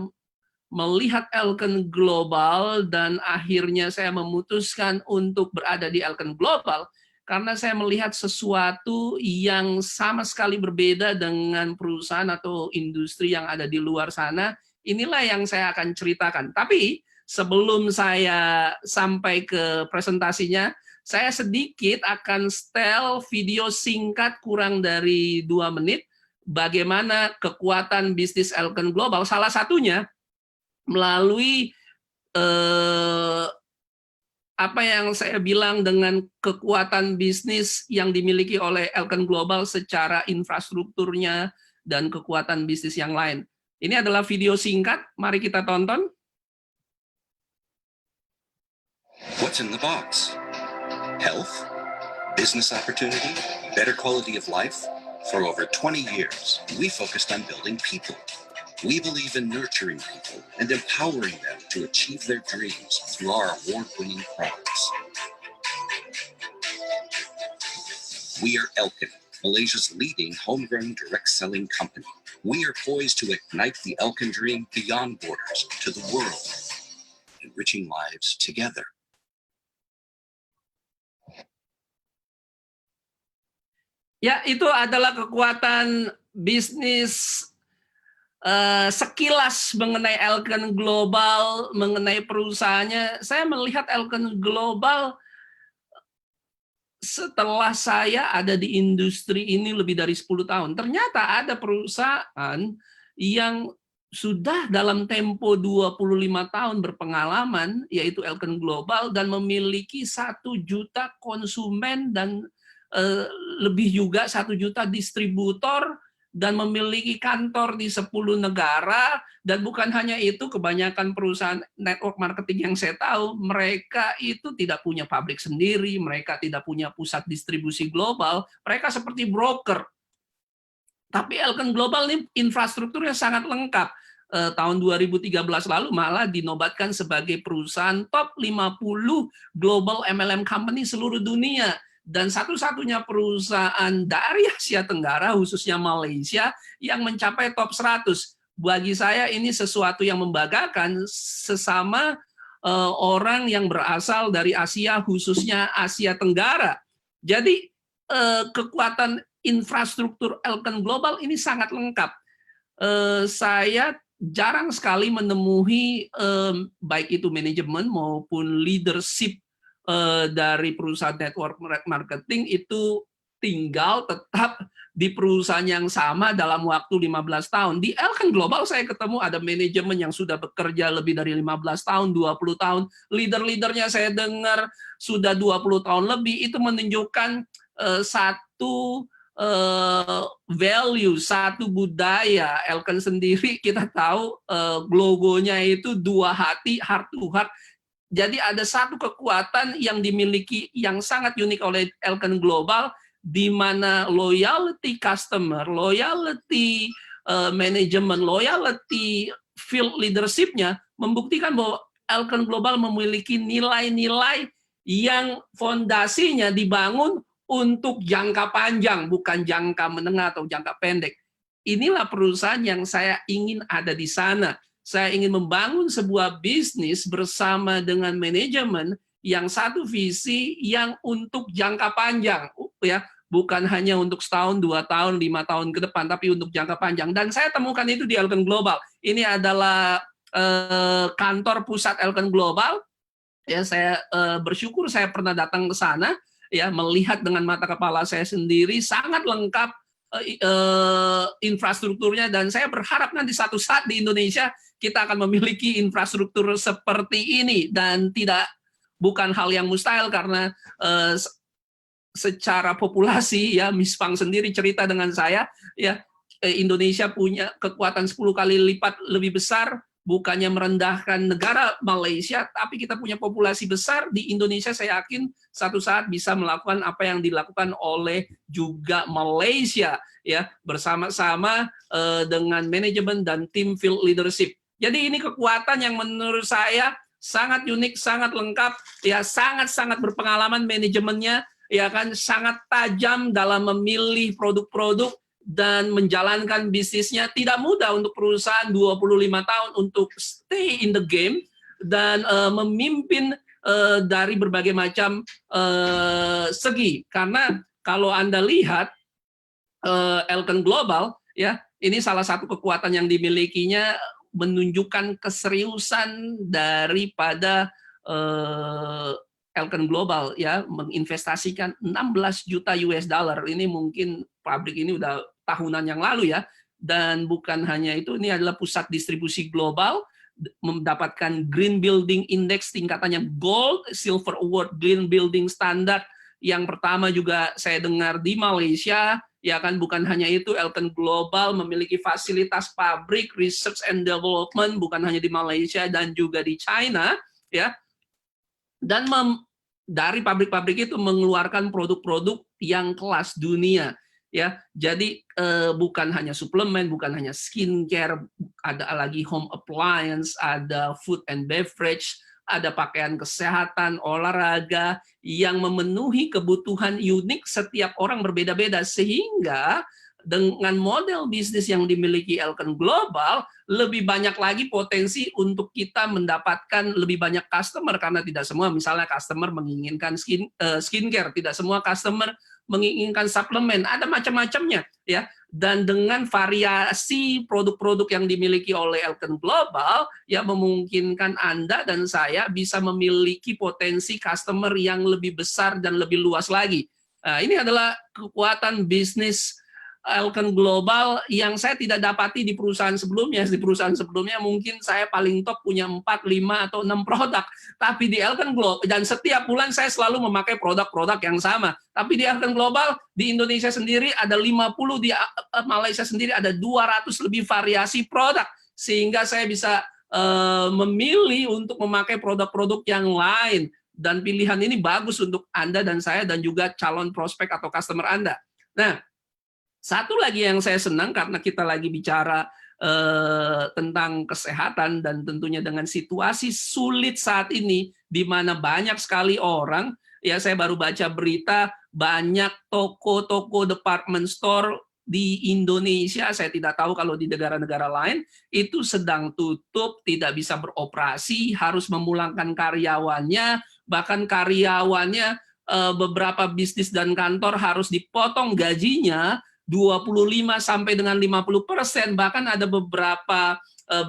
melihat Elken Global dan akhirnya saya memutuskan untuk berada di Elken Global, karena saya melihat sesuatu yang sama sekali berbeda dengan perusahaan atau industri yang ada di luar sana. Inilah yang saya akan ceritakan. Tapi sebelum saya sampai ke presentasinya, saya sedikit akan setel video singkat kurang dari 2 menit bagaimana kekuatan bisnis Elken Global. Salah satunya melalui apa yang saya bilang dengan kekuatan bisnis yang dimiliki oleh Elken Global secara infrastrukturnya dan kekuatan bisnis yang lain. Ini adalah video singkat, mari kita tonton. What's in the box? Health, business opportunity, better quality of life. For over 20 years, we focused on building people. We believe in nurturing people and empowering them to achieve their dreams through our award-winning products. We are Elken, Malaysia's leading homegrown direct selling company. We are poised to ignite the Elken dream beyond borders to the world, enriching lives together. Ya, itu adalah kekuatan bisnis sekilas mengenai Elken Global, mengenai perusahaannya. Saya melihat Elken Global setelah saya ada di industri ini lebih dari 10 tahun. Ternyata ada perusahaan yang sudah dalam tempo 25 tahun berpengalaman, yaitu Elken Global, dan memiliki 1 juta konsumen dan lebih juga 1 juta distributor dan memiliki kantor di 10 negara, dan bukan hanya itu, kebanyakan perusahaan network marketing yang saya tahu, mereka itu tidak punya pabrik sendiri, mereka tidak punya pusat distribusi global, mereka seperti broker. Tapi Elken Global ini infrastrukturnya sangat lengkap. Tahun 2013 lalu malah dinobatkan sebagai perusahaan top 50 global MLM company seluruh dunia. Dan satu-satunya perusahaan dari Asia Tenggara, khususnya Malaysia, yang mencapai top 100. Bagi saya ini sesuatu yang membanggakan sesama orang yang berasal dari Asia, khususnya Asia Tenggara. Jadi kekuatan infrastruktur Elken Global ini sangat lengkap. Saya jarang sekali menemui baik itu manajemen maupun leadership dari perusahaan network marketing itu tinggal tetap di perusahaan yang sama dalam waktu 15 tahun. Di Elken Global saya ketemu ada manajemen yang sudah bekerja lebih dari 15 tahun, 20 tahun. Leader-leadernya saya dengar sudah 20 tahun lebih. Itu menunjukkan satu value, satu budaya. Elken sendiri kita tahu logonya itu dua hati, heart to heart. Jadi ada satu kekuatan yang dimiliki yang sangat unik oleh Elken Global, di mana loyalty customer, loyalty manajemen, loyalty field leadership-nya membuktikan bahwa Elken Global memiliki nilai-nilai yang fondasinya dibangun untuk jangka panjang, bukan jangka menengah atau jangka pendek. Inilah perusahaan yang saya ingin ada di sana. Saya ingin membangun sebuah bisnis bersama dengan manajemen yang satu visi yang untuk jangka panjang, ya, bukan hanya untuk setahun, 2 tahun, 5 tahun ke depan, tapi untuk jangka panjang. Dan saya temukan itu di Elken Global. Ini adalah kantor pusat Elken Global. Ya, saya bersyukur saya pernah datang ke sana, ya, melihat dengan mata kepala saya sendiri, sangat lengkap infrastrukturnya, dan saya berharap nanti satu saat di Indonesia kita akan memiliki infrastruktur seperti ini, dan bukan hal yang mustahil karena secara populasi, ya, Miss Pang sendiri cerita dengan saya, ya, Indonesia punya kekuatan 10 kali lipat lebih besar. Bukannya merendahkan negara Malaysia, tapi kita punya populasi besar di Indonesia. Saya yakin satu saat bisa melakukan apa yang dilakukan oleh juga Malaysia, ya, bersama-sama dengan manajemen dan tim field leadership. Jadi ini kekuatan yang menurut saya sangat unik, sangat lengkap, ya, sangat-sangat berpengalaman manajemennya, ya kan, sangat tajam dalam memilih produk-produk dan menjalankan bisnisnya. Tidak mudah untuk perusahaan 25 tahun untuk stay in the game dan memimpin dari berbagai macam segi. Karena kalau Anda lihat Elken Global, ya, ini salah satu kekuatan yang dimilikinya, menunjukkan keseriusan daripada Elken Global, ya, menginvestasikan 16 juta US dollar. Ini mungkin pabrik ini udah tahunan yang lalu, ya. Dan bukan hanya itu, ini adalah pusat distribusi global, mendapatkan Green Building Index tingkatannya Gold, Silver Award Green Building Standard yang pertama juga saya dengar di Malaysia, ya kan. Bukan hanya itu, Elken Global memiliki fasilitas pabrik, research and development, bukan hanya di Malaysia dan juga di China, ya. Dan dari pabrik-pabrik itu mengeluarkan produk-produk yang kelas dunia, ya. Jadi bukan hanya suplemen, bukan hanya skincare, ada lagi home appliance, ada food and beverage, ada pakaian kesehatan, olahraga, yang memenuhi kebutuhan unik setiap orang berbeda-beda, sehingga dengan model bisnis yang dimiliki Elken Global, lebih banyak lagi potensi untuk kita mendapatkan lebih banyak customer, karena tidak semua, misalnya customer menginginkan skincare, tidak semua customer menginginkan suplemen, ada macam-macamnya, ya. Dan dengan variasi produk-produk yang dimiliki oleh Elken Global, ya, memungkinkan Anda dan saya bisa memiliki potensi customer yang lebih besar dan lebih luas lagi. Nah, ini adalah kekuatan bisnis Elken Global yang saya tidak dapati di perusahaan sebelumnya. Di perusahaan sebelumnya mungkin saya paling top punya 4, 5, atau 6 produk. Tapi di Elken Global, dan setiap bulan saya selalu memakai produk-produk yang sama. Tapi di Elken Global, di Indonesia sendiri ada 50, di Malaysia sendiri ada 200 lebih variasi produk. Sehingga saya bisa memilih untuk memakai produk-produk yang lain. Dan pilihan ini bagus untuk Anda dan saya dan juga calon prospek atau customer Anda. Nah, satu lagi yang saya senang karena kita lagi bicara tentang kesehatan dan tentunya dengan situasi sulit saat ini di mana banyak sekali orang, ya saya baru baca berita banyak toko-toko department store di Indonesia, saya tidak tahu kalau di negara-negara lain, itu sedang tutup, tidak bisa beroperasi, harus memulangkan karyawannya, bahkan karyawannya beberapa bisnis dan kantor harus dipotong gajinya 25 sampai dengan 50%, bahkan ada beberapa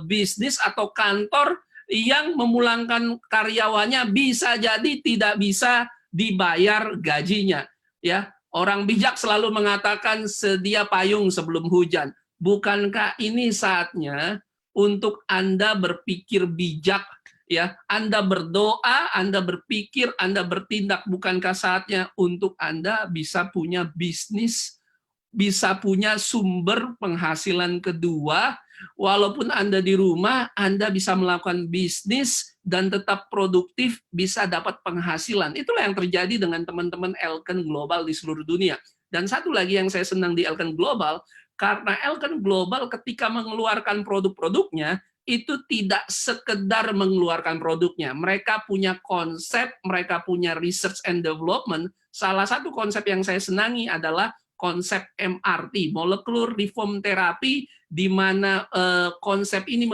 bisnis atau kantor yang memulangkan karyawannya bisa jadi tidak bisa dibayar gajinya. Ya, orang bijak selalu mengatakan sedia payung sebelum hujan. Bukankah ini saatnya untuk Anda berpikir bijak? Ya, Anda berdoa, Anda berpikir, Anda bertindak. Bukankah saatnya untuk Anda bisa punya bisnis, bisa punya sumber penghasilan kedua, walaupun Anda di rumah, Anda bisa melakukan bisnis dan tetap produktif, bisa dapat penghasilan. Itulah yang terjadi dengan teman-teman Elken Global di seluruh dunia. Dan satu lagi yang saya senang di Elken Global, karena Elken Global ketika mengeluarkan produk-produknya, itu tidak sekedar mengeluarkan produknya. Mereka punya konsep, mereka punya research and development. Salah satu konsep yang saya senangi adalah konsep MRT, Molecular Reform Therapy, di mana konsep ini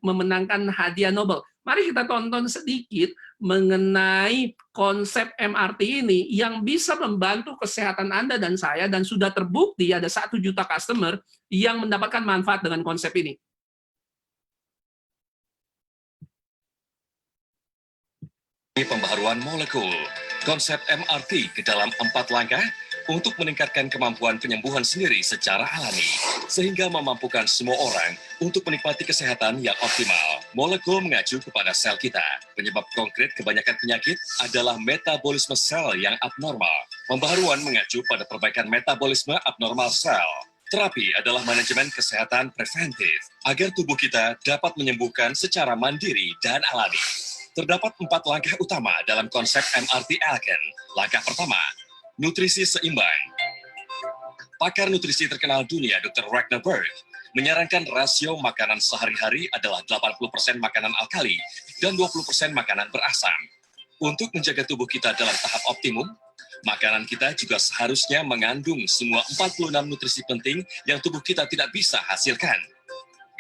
memenangkan hadiah Nobel. Mari kita tonton sedikit mengenai konsep MRT ini yang bisa membantu kesehatan Anda dan saya, dan sudah terbukti ada 1 juta customer yang mendapatkan manfaat dengan konsep ini. Pembaharuan molekul, konsep MRT ke dalam 4 langkah untuk meningkatkan kemampuan penyembuhan sendiri secara alami, sehingga memampukan semua orang untuk menikmati kesehatan yang optimal. Molekul mengacu kepada sel kita. Penyebab konkret kebanyakan penyakit adalah metabolisme sel yang abnormal. Pembaharuan mengacu pada perbaikan metabolisme abnormal sel. Terapi adalah manajemen kesehatan preventif, agar tubuh kita dapat menyembuhkan secara mandiri dan alami. Terdapat 4 langkah utama dalam konsep MRT Elken. Langkah pertama, nutrisi seimbang. Pakar nutrisi terkenal dunia Dr. Ragnar Berg menyarankan rasio makanan sehari-hari adalah 80% makanan alkali dan 20% makanan berasam. Untuk menjaga tubuh kita dalam tahap optimum, makanan kita juga seharusnya mengandung semua 46 nutrisi penting yang tubuh kita tidak bisa hasilkan.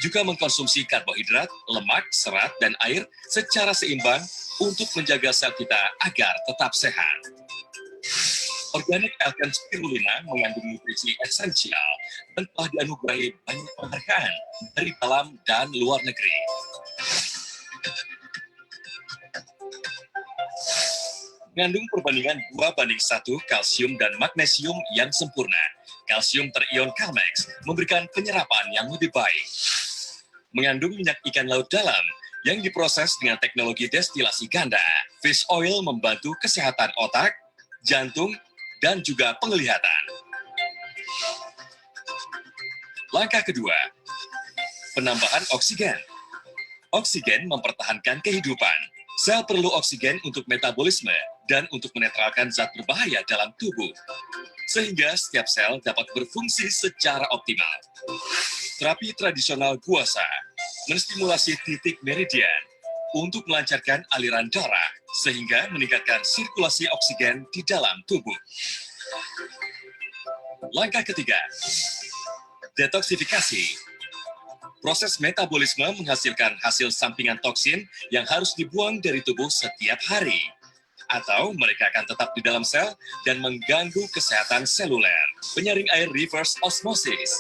Juga mengkonsumsi karbohidrat, lemak, serat, dan air secara seimbang untuk menjaga sel kita agar tetap sehat. Organik Elken Spirulina mengandung nutrisi esensial dan telah dianugerahi banyak penghargaan dari dalam dan luar negeri. Mengandung perbandingan 2:1 kalsium dan magnesium yang sempurna. Kalsium terion Calmex memberikan penyerapan yang lebih baik. Mengandung minyak ikan laut dalam yang diproses dengan teknologi destilasi ganda. Fish oil membantu kesehatan otak, jantung, dan juga penglihatan. Langkah kedua, penambahan oksigen. Oksigen mempertahankan kehidupan. Sel perlu oksigen untuk metabolisme dan untuk menetralkan zat berbahaya dalam tubuh, sehingga setiap sel dapat berfungsi secara optimal. Terapi tradisional guasa menstimulasi titik meridian untuk melancarkan aliran darah sehingga meningkatkan sirkulasi oksigen di dalam tubuh. Langkah ketiga, detoksifikasi. Proses metabolisme menghasilkan hasil sampingan toksin yang harus dibuang dari tubuh setiap hari. Atau mereka akan tetap di dalam sel dan mengganggu kesehatan seluler. Penyaring air reverse osmosis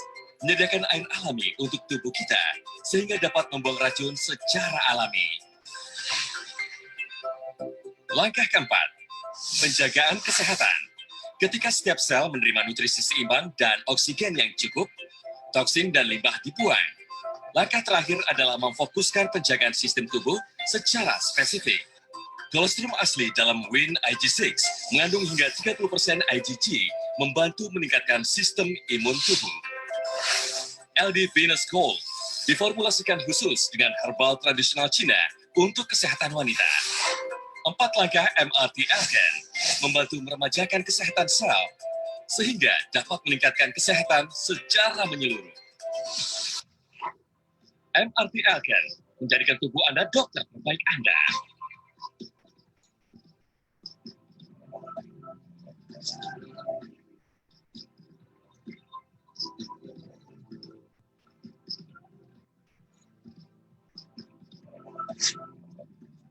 menyediakan air alami untuk tubuh kita sehingga dapat membuang racun secara alami. Langkah keempat, penjagaan kesehatan. Ketika setiap sel menerima nutrisi seimbang dan oksigen yang cukup, toksin dan limbah dibuang. Langkah terakhir adalah memfokuskan penjagaan sistem tubuh secara spesifik. Kolostrum asli dalam Win IG6 mengandung hingga 30% IgG, membantu meningkatkan sistem imun tubuh. LD Venus Gold diformulasikan khusus dengan herbal tradisional Cina untuk kesehatan wanita. 4 langkah MRT Alken membantu meremajakan kesehatan sel, sehingga dapat meningkatkan kesehatan secara menyeluruh. MRT Alken menjadikan tubuh Anda dokter terbaik Anda.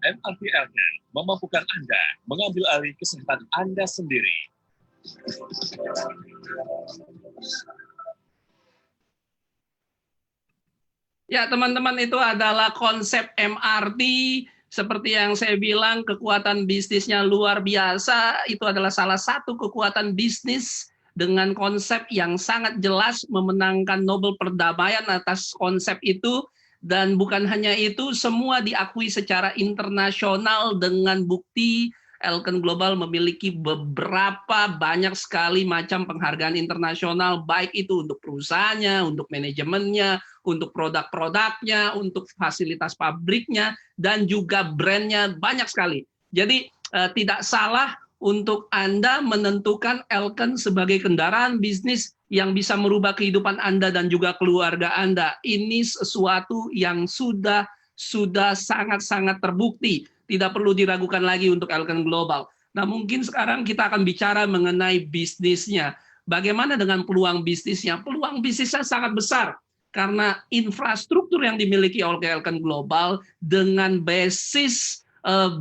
MRT Alken memampukan Anda mengambil alih kesehatan Anda sendiri. Ya, teman-teman, itu adalah konsep MRT. Seperti yang saya bilang, kekuatan bisnisnya luar biasa. Itu adalah salah satu kekuatan bisnis dengan konsep yang sangat jelas, memenangkan Nobel Perdamaian atas konsep itu. Dan bukan hanya itu, semua diakui secara internasional dengan bukti Alken Global memiliki beberapa banyak sekali macam penghargaan internasional, baik itu untuk perusahaannya, untuk manajemennya, untuk produk-produknya, untuk fasilitas pabriknya, dan juga brandnya banyak sekali. Jadi tidak salah untuk Anda menentukan Alken sebagai kendaraan bisnis yang bisa merubah kehidupan Anda dan juga keluarga Anda. Ini sesuatu yang sudah sangat-sangat terbukti. Tidak perlu diragukan lagi untuk Alken Global. Nah, mungkin sekarang kita akan bicara mengenai bisnisnya. Bagaimana dengan peluang bisnisnya? Peluang bisnisnya sangat besar. Karena infrastruktur yang dimiliki oleh Alken Global dengan basis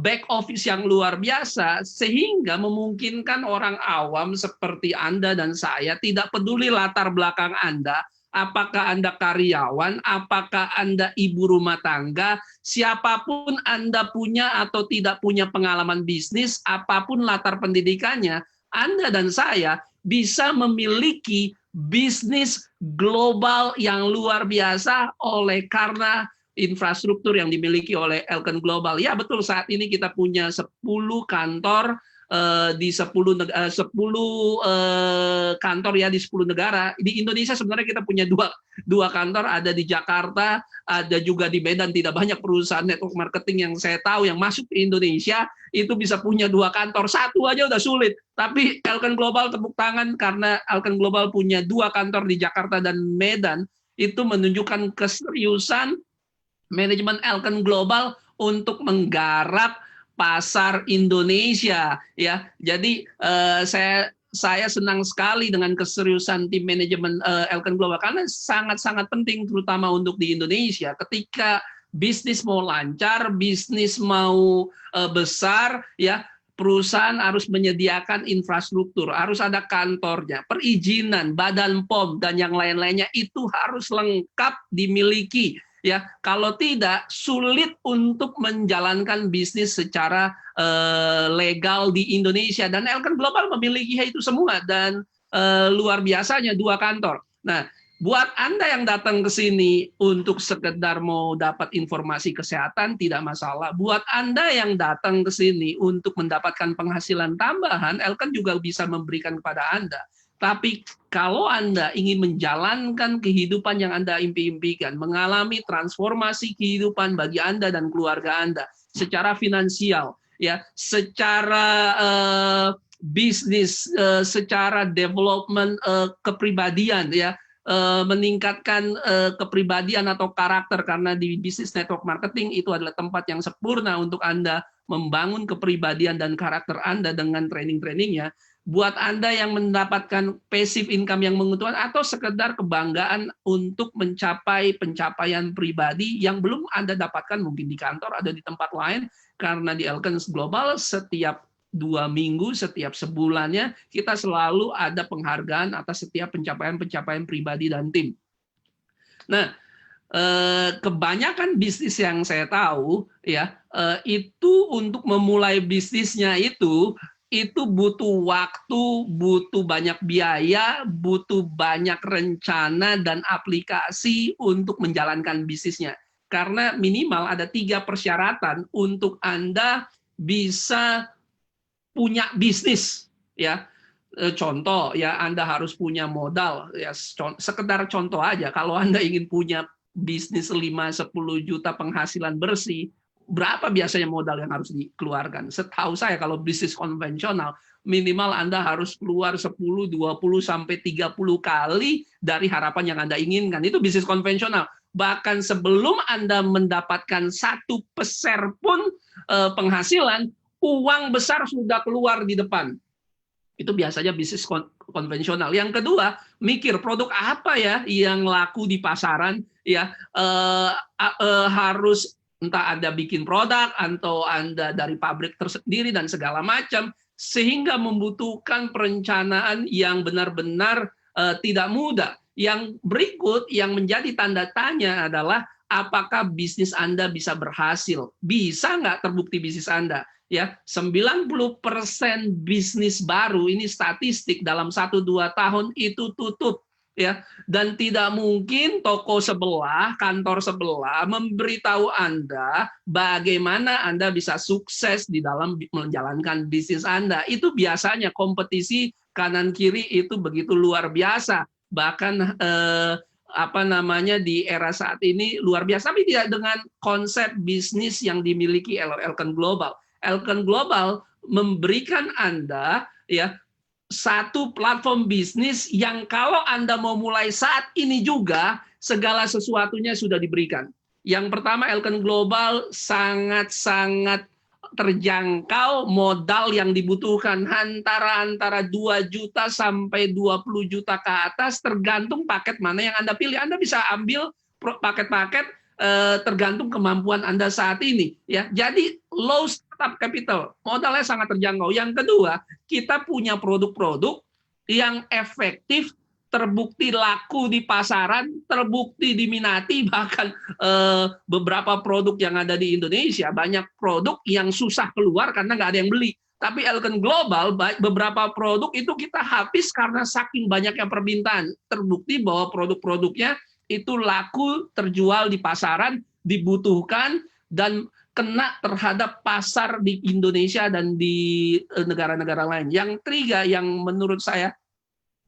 back office yang luar biasa, sehingga memungkinkan orang awam seperti Anda dan saya, tidak peduli latar belakang Anda, apakah Anda karyawan, apakah Anda ibu rumah tangga, siapapun Anda punya atau tidak punya pengalaman bisnis, apapun latar pendidikannya, Anda dan saya bisa memiliki bisnis global yang luar biasa oleh karena infrastruktur yang dimiliki oleh Alken Global. Ya, betul, saat ini kita punya 10 kantor di 10 kantor ya di 10 negara. Di Indonesia sebenarnya kita punya dua kantor, ada di Jakarta, ada juga di Medan. Tidak banyak perusahaan network marketing yang saya tahu yang masuk ke Indonesia itu bisa punya 2 kantor. Satu aja udah sulit. Tapi Alken Global tepuk tangan karena Alken Global punya 2 kantor di Jakarta dan Medan. Itu menunjukkan keseriusan manajemen Alken Global untuk menggarap pasar Indonesia, ya. Jadi saya senang sekali dengan keseriusan tim manajemen Alken Global karena sangat-sangat penting, terutama untuk di Indonesia. Ketika bisnis mau lancar, bisnis mau besar, ya, perusahaan harus menyediakan infrastruktur, harus ada kantornya, perizinan, badan POM dan yang lain-lainnya itu harus lengkap dimiliki. Ya, kalau tidak sulit untuk menjalankan bisnis secara legal di Indonesia, dan Alken Global memiliki itu semua, dan luar biasanya 2 kantor. Nah, buat Anda yang datang ke sini untuk sekedar mau dapat informasi kesehatan tidak masalah. Buat Anda yang datang ke sini untuk mendapatkan penghasilan tambahan, Alken juga bisa memberikan kepada Anda. Tapi kalau Anda ingin menjalankan kehidupan yang Anda impi-impikan, mengalami transformasi kehidupan bagi Anda dan keluarga Anda secara finansial, ya, secara bisnis, secara development kepribadian, ya, meningkatkan kepribadian atau karakter, karena di bisnis network marketing itu adalah tempat yang sempurna untuk Anda membangun kepribadian dan karakter Anda dengan training-trainingnya. Buat Anda yang mendapatkan passive income yang menguntungkan atau sekedar kebanggaan untuk mencapai pencapaian pribadi yang belum Anda dapatkan mungkin di kantor atau di tempat lain, karena di Alken Global setiap 2 minggu, setiap sebulannya kita selalu ada penghargaan atas setiap pencapaian-pencapaian pribadi dan tim. Nah, kebanyakan bisnis yang saya tahu, ya, itu untuk memulai bisnisnya itu itu butuh waktu, butuh banyak biaya, butuh banyak rencana dan aplikasi untuk menjalankan bisnisnya. Karena minimal ada 3 persyaratan untuk Anda bisa punya bisnis, ya. Contoh, ya, Anda harus punya modal, ya, sekedar contoh aja. Kalau Anda ingin punya bisnis 5-10 juta penghasilan bersih, berapa biasanya modal yang harus dikeluarkan? Setahu saya kalau bisnis konvensional, minimal Anda harus keluar 10, 20, sampai 30 kali dari harapan yang Anda inginkan. Itu bisnis konvensional. Bahkan sebelum Anda mendapatkan 1% pun penghasilan, uang besar sudah keluar di depan. Itu biasanya bisnis konvensional. Yang kedua, mikir produk apa ya yang laku di pasaran, ya, harus entah Anda bikin produk atau Anda dari pabrik tersendiri dan segala macam, sehingga membutuhkan perencanaan yang benar-benar tidak mudah. Yang berikut yang menjadi tanda tanya adalah apakah bisnis Anda bisa berhasil? Bisa nggak terbukti bisnis Anda? Ya, 90% bisnis baru ini statistik dalam 1-2 tahun itu tutup, ya, dan tidak mungkin toko sebelah, kantor sebelah memberitahu Anda bagaimana Anda bisa sukses di dalam menjalankan bisnis Anda. Itu biasanya kompetisi kanan kiri itu begitu luar biasa, bahkan di era saat ini luar biasa, tapi tidak dengan konsep bisnis yang dimiliki Elkan Global. Elkan Global memberikan Anda, ya, satu platform bisnis yang kalau Anda mau mulai saat ini juga segala sesuatunya sudah diberikan. Yang pertama, Elkan Global sangat-sangat terjangkau, modal yang dibutuhkan antara 2 juta sampai 20 juta ke atas, tergantung paket mana yang Anda pilih. Anda bisa ambil paket-paket tergantung kemampuan Anda saat ini, ya. Jadi low startup capital, modalnya sangat terjangkau. Yang kedua, kita punya produk-produk yang efektif, terbukti laku di pasaran, terbukti diminati, bahkan beberapa produk yang ada di Indonesia, banyak produk yang susah keluar karena nggak ada yang beli. Tapi Elkan Global, beberapa produk itu kita habis karena saking banyaknya permintaan. Terbukti bahwa produk-produknya itu laku, terjual di pasaran, dibutuhkan, dan kena terhadap pasar di Indonesia dan di negara-negara lain. Yang ketiga, yang menurut saya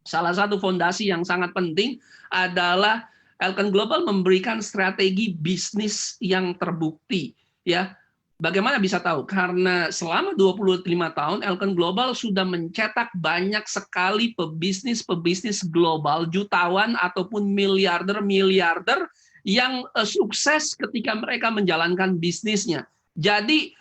salah satu fondasi yang sangat penting adalah Elkan Global memberikan strategi bisnis yang terbukti. Ya, bagaimana bisa tahu? Karena selama 25 tahun Elkan Global sudah mencetak banyak sekali pebisnis global, jutawan ataupun miliarder yang sukses ketika mereka menjalankan bisnisnya. Jadi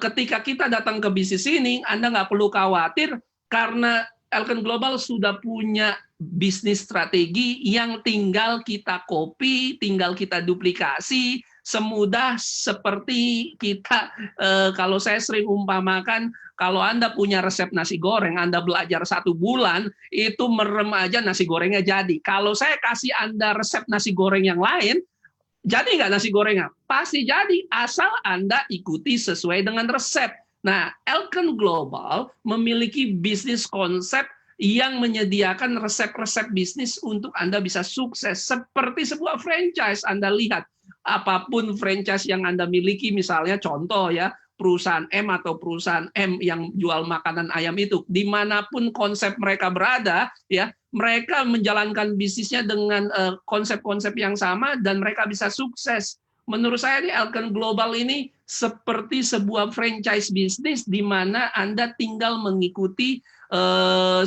ketika kita datang ke bisnis ini, Anda nggak perlu khawatir karena Elkan Global sudah punya bisnis strategi yang tinggal kita copy, tinggal kita duplikasi, semudah seperti kita, kalau saya sering umpamakan, kalau Anda punya resep nasi goreng, Anda belajar 1 bulan, itu merem aja nasi gorengnya jadi. Kalau saya kasih Anda resep nasi goreng yang lain, jadi nggak nasi gorengnya? Pasti jadi, asal Anda ikuti sesuai dengan resep. Nah, Elkan Global memiliki bisnis konsep yang menyediakan resep-resep bisnis untuk Anda bisa sukses. Seperti sebuah franchise, Anda lihat, apapun franchise yang Anda miliki, misalnya contoh ya, perusahaan M atau perusahaan M yang jual makanan ayam itu, dimanapun konsep mereka berada, ya, mereka menjalankan bisnisnya dengan konsep-konsep yang sama dan mereka bisa sukses. Menurut saya ini Elkan Global ini seperti sebuah franchise bisnis di mana Anda tinggal mengikuti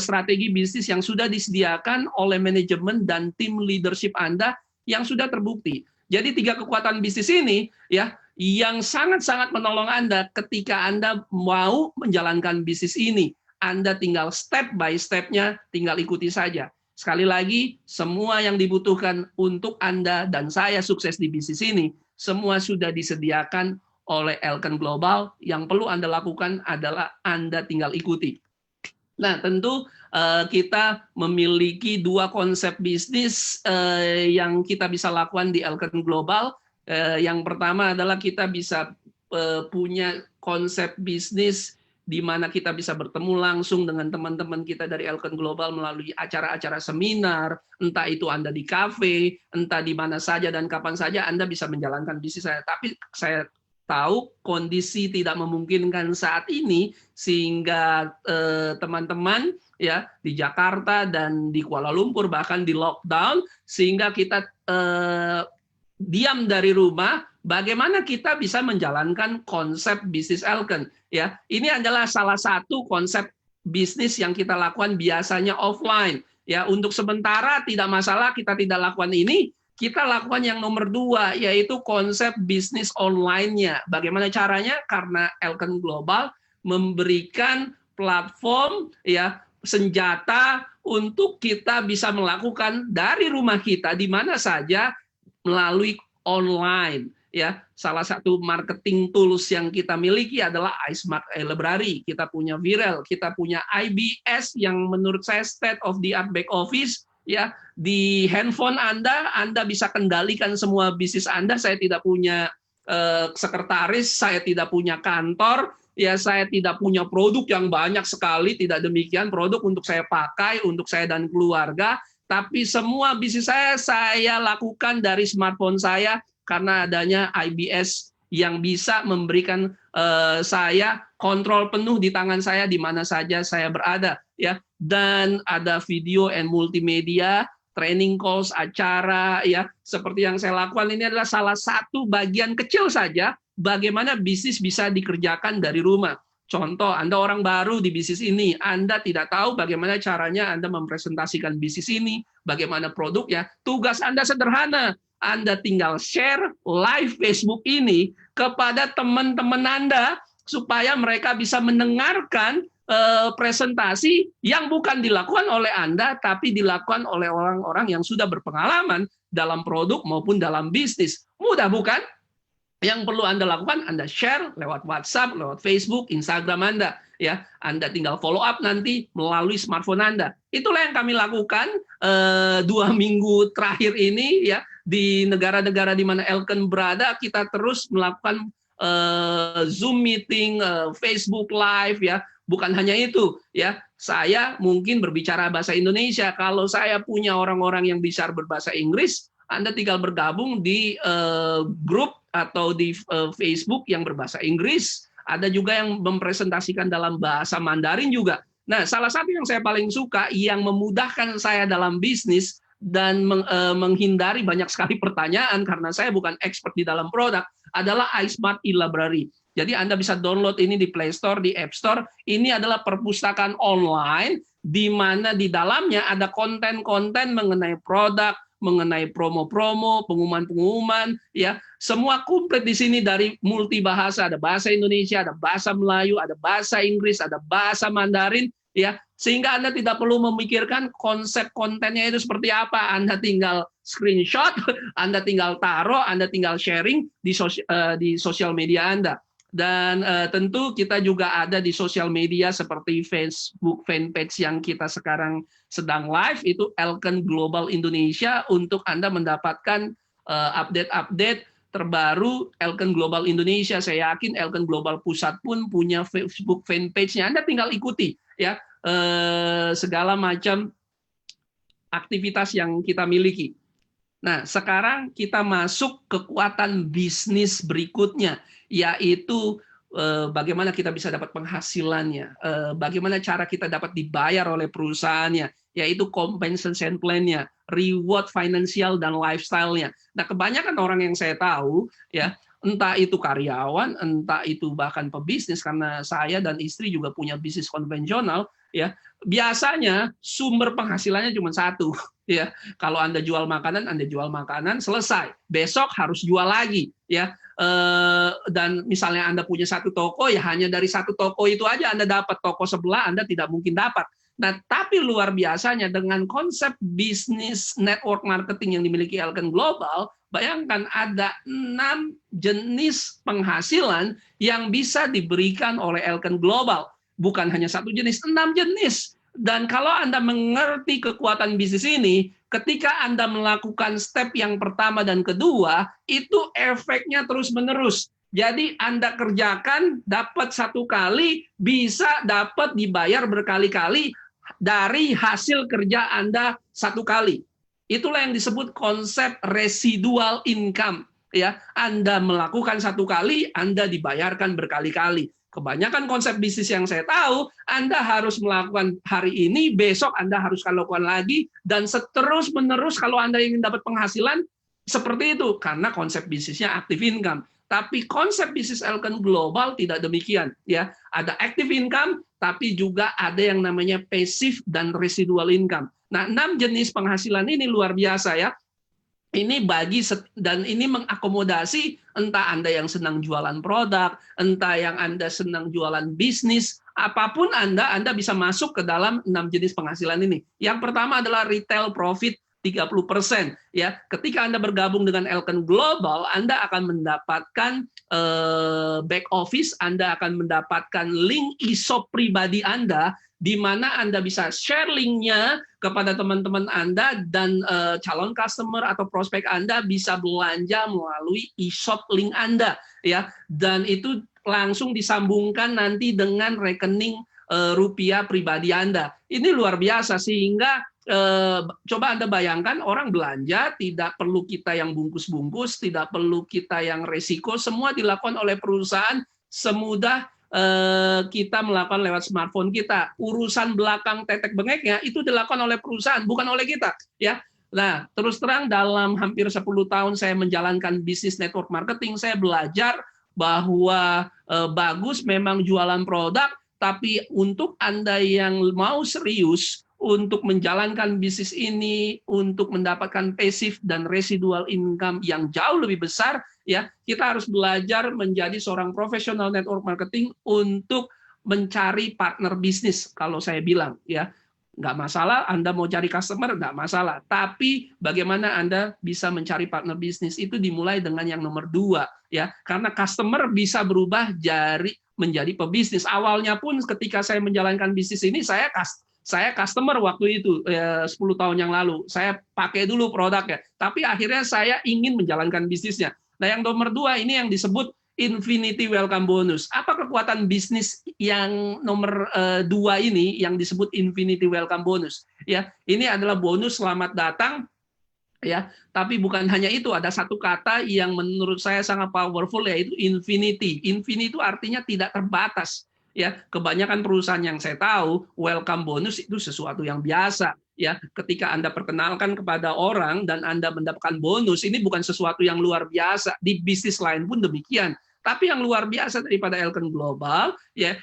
strategi bisnis yang sudah disediakan oleh manajemen dan tim leadership Anda yang sudah terbukti. Jadi 3 kekuatan bisnis ini ya yang sangat-sangat menolong Anda ketika Anda mau menjalankan bisnis ini. Anda tinggal step by step-nya, tinggal ikuti saja. Sekali lagi, semua yang dibutuhkan untuk Anda dan saya sukses di bisnis ini, semua sudah disediakan oleh Elkan Global. Yang perlu Anda lakukan adalah Anda tinggal ikuti. Nah, tentu kita memiliki 2 konsep bisnis yang kita bisa lakukan di Elkan Global. Yang pertama adalah kita bisa punya konsep bisnis di mana kita bisa bertemu langsung dengan teman-teman kita dari Elken Global melalui acara-acara seminar, entah itu Anda di kafe, entah di mana saja dan kapan saja Anda bisa menjalankan bisnis saya. Tapi saya tahu kondisi tidak memungkinkan saat ini, sehingga teman-teman ya di Jakarta dan di Kuala Lumpur bahkan di lockdown, sehingga kita diam dari rumah. Bagaimana kita bisa menjalankan konsep bisnis Elken? Ya, ini adalah salah satu konsep bisnis yang kita lakukan biasanya offline. Ya, untuk sementara tidak masalah kita tidak lakukan ini. Kita lakukan yang nomor 2, yaitu konsep bisnis online-nya. Bagaimana caranya? Karena Elken Global memberikan platform, ya, senjata untuk kita bisa melakukan dari rumah kita di mana saja melalui online. Ya, salah satu marketing tools yang kita miliki adalah iSmart Library. Kita punya Viral, kita punya IBS yang menurut saya state of the art back office. Ya, di handphone Anda bisa kendalikan semua bisnis Anda. Saya tidak punya sekretaris, saya tidak punya kantor, ya saya tidak punya produk yang banyak sekali. Tidak demikian, produk untuk saya pakai, untuk saya dan keluarga. Tapi semua bisnis saya lakukan dari smartphone saya. Karena adanya IBS yang bisa memberikan saya kontrol penuh di tangan saya di mana saja saya berada, ya. Dan ada video and multimedia, training calls, acara, ya. Seperti yang saya lakukan ini adalah salah satu bagian kecil saja bagaimana bisnis bisa dikerjakan dari rumah. Contoh, Anda orang baru di bisnis ini, Anda tidak tahu bagaimana caranya Anda mempresentasikan bisnis ini, bagaimana produknya. Tugas Anda sederhana. Anda tinggal share live Facebook ini kepada teman-teman Anda supaya mereka bisa mendengarkan presentasi yang bukan dilakukan oleh Anda, tapi dilakukan oleh orang-orang yang sudah berpengalaman dalam produk maupun dalam bisnis. Mudah bukan? Yang perlu Anda lakukan, Anda share lewat WhatsApp, lewat Facebook, Instagram Anda. Ya, Anda tinggal follow up nanti melalui smartphone Anda. Itulah yang kami lakukan 2 minggu terakhir ini, ya. Di negara-negara di mana Elken berada, kita terus melakukan Zoom meeting, Facebook Live, ya. Bukan hanya itu, ya. Saya mungkin berbicara bahasa Indonesia. Kalau saya punya orang-orang yang bisa berbahasa Inggris, Anda tinggal bergabung di grup atau di Facebook yang berbahasa Inggris. Ada juga yang mempresentasikan dalam bahasa Mandarin juga. Nah, salah satu yang saya paling suka yang memudahkan saya dalam bisnis dan menghindari banyak sekali pertanyaan karena saya bukan expert di dalam produk adalah iSmart e-Library. Jadi Anda bisa download ini di Play Store, di App Store. Ini adalah perpustakaan online di mana di dalamnya ada konten-konten mengenai produk, mengenai promo-promo, pengumuman-pengumuman, ya. Semua komplit di sini dari multi bahasa, ada bahasa Indonesia, ada bahasa Melayu, ada bahasa Inggris, ada bahasa Mandarin, ya. Sehingga Anda tidak perlu memikirkan konsep kontennya itu seperti apa. Anda tinggal screenshot, Anda tinggal taruh, Anda tinggal sharing di sosial media Anda. Dan tentu kita juga ada di sosial media seperti Facebook fanpage yang kita sekarang sedang live, itu Elken Global Indonesia, untuk Anda mendapatkan update-update terbaru Elken Global Indonesia. Saya yakin Elken Global Pusat pun punya Facebook fanpage-nya. Anda tinggal ikuti, ya, segala macam aktivitas yang kita miliki. Nah, sekarang kita masuk kekuatan bisnis berikutnya, yaitu bagaimana kita bisa dapat penghasilannya, bagaimana cara kita dapat dibayar oleh perusahaannya, yaitu compensation plan-nya, reward finansial dan lifestyle-nya. Nah, kebanyakan orang yang saya tahu, ya, entah itu karyawan, entah itu bahkan pebisnis, karena saya dan istri juga punya bisnis konvensional, ya, biasanya sumber penghasilannya cuma satu. Ya, kalau Anda jual makanan, Anda jual makanan, selesai. Besok harus jual lagi, ya. Dan misalnya Anda punya satu toko, ya hanya dari satu toko itu aja Anda dapat. Toko sebelah Anda tidak mungkin dapat. Nah, tapi luar biasanya dengan konsep bisnis network marketing yang dimiliki Elken Global, bayangkan ada 6 jenis penghasilan yang bisa diberikan oleh Elken Global. Bukan hanya satu jenis, 6 jenis. Dan kalau Anda mengerti kekuatan bisnis ini, ketika Anda melakukan step yang pertama dan kedua, itu efeknya terus-menerus. Jadi Anda kerjakan, dapat satu kali, bisa dapat dibayar berkali-kali dari hasil kerja Anda satu kali. Itulah yang disebut konsep residual income. Ya, Anda melakukan satu kali, Anda dibayarkan berkali-kali. Kebanyakan konsep bisnis yang saya tahu, Anda harus melakukan hari ini, besok Anda harus lakukan lagi, dan seterus-menerus kalau Anda ingin dapat penghasilan, seperti itu. Karena konsep bisnisnya active income. Tapi konsep bisnis Elkan Global tidak demikian. Ya, ada active income, tapi juga ada yang namanya passive dan residual income. Nah, 6 jenis penghasilan ini luar biasa ya. Ini dan ini mengakomodasi entah Anda yang senang jualan produk, entah yang Anda senang jualan bisnis, apapun Anda bisa masuk ke dalam 6 jenis penghasilan ini. Yang pertama adalah retail profit 30%. Ya, ketika Anda bergabung dengan Elkan Global, Anda akan mendapatkan back office, Anda akan mendapatkan link ESOP pribadi Anda, di mana Anda bisa share linknya kepada teman-teman Anda, dan calon customer atau prospek Anda bisa belanja melalui ESOP link Anda, ya. Dan itu langsung disambungkan nanti dengan rekening rupiah pribadi Anda. Ini luar biasa, sehingga coba Anda bayangkan orang belanja, tidak perlu kita yang bungkus-bungkus, tidak perlu kita yang resiko, semua dilakukan oleh perusahaan semudah kita melakukan lewat smartphone kita. Urusan belakang tetek bengeknya itu dilakukan oleh perusahaan, bukan oleh kita, ya. Nah, terus terang dalam hampir 10 tahun saya menjalankan bisnis network marketing, saya belajar bahwa bagus memang jualan produk, tapi untuk Anda yang mau serius untuk menjalankan bisnis ini, untuk mendapatkan passive dan residual income yang jauh lebih besar, ya, kita harus belajar menjadi seorang profesional network marketing untuk mencari partner bisnis. Kalau saya bilang, ya, nggak masalah Anda mau cari customer, nggak masalah. Tapi bagaimana Anda bisa mencari partner bisnis itu dimulai dengan yang nomor 2, ya, karena customer bisa berubah menjadi pebisnis. Awalnya pun ketika saya menjalankan bisnis ini, saya customer waktu itu 10 tahun yang lalu. Saya pakai dulu produknya, tapi akhirnya saya ingin menjalankan bisnisnya. Nah, yang nomor 2 ini yang disebut Infinity Welcome Bonus. Apa kekuatan bisnis yang nomor 2 ini yang disebut Infinity Welcome Bonus? Ya, ini adalah bonus selamat datang, ya. Tapi bukan hanya itu, ada satu kata yang menurut saya sangat powerful, yaitu infinity. Infinity itu artinya tidak terbatas. Ya, kebanyakan perusahaan yang saya tahu, welcome bonus itu sesuatu yang biasa. Ya, ketika Anda perkenalkan kepada orang dan Anda mendapatkan bonus, ini bukan sesuatu yang luar biasa. Di bisnis lain pun demikian. Tapi yang luar biasa daripada Elkan Global, ya,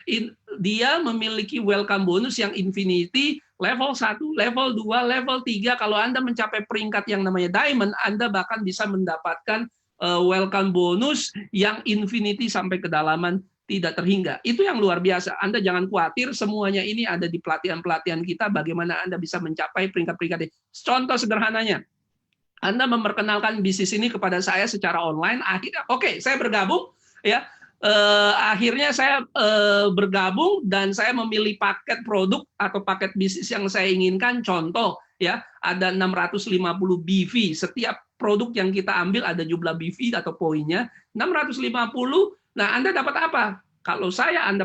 dia memiliki welcome bonus yang infinity, level 1, level 2, level 3. Kalau Anda mencapai peringkat yang namanya diamond, Anda bahkan bisa mendapatkan welcome bonus yang infinity sampai kedalaman tidak terhingga. Itu yang luar biasa. Anda jangan khawatir, semuanya ini ada di pelatihan-pelatihan kita, bagaimana Anda bisa mencapai peringkat-peringkat ini. Contoh sederhananya, Anda memperkenalkan bisnis ini kepada saya secara online, akhirnya oke, saya bergabung, ya. Akhirnya saya bergabung dan saya memilih paket produk atau paket bisnis yang saya inginkan. Contoh, ya, ada 650 BV. Setiap produk yang kita ambil ada jumlah BV atau poinnya, 650. Nah, Anda dapat apa? Kalau Anda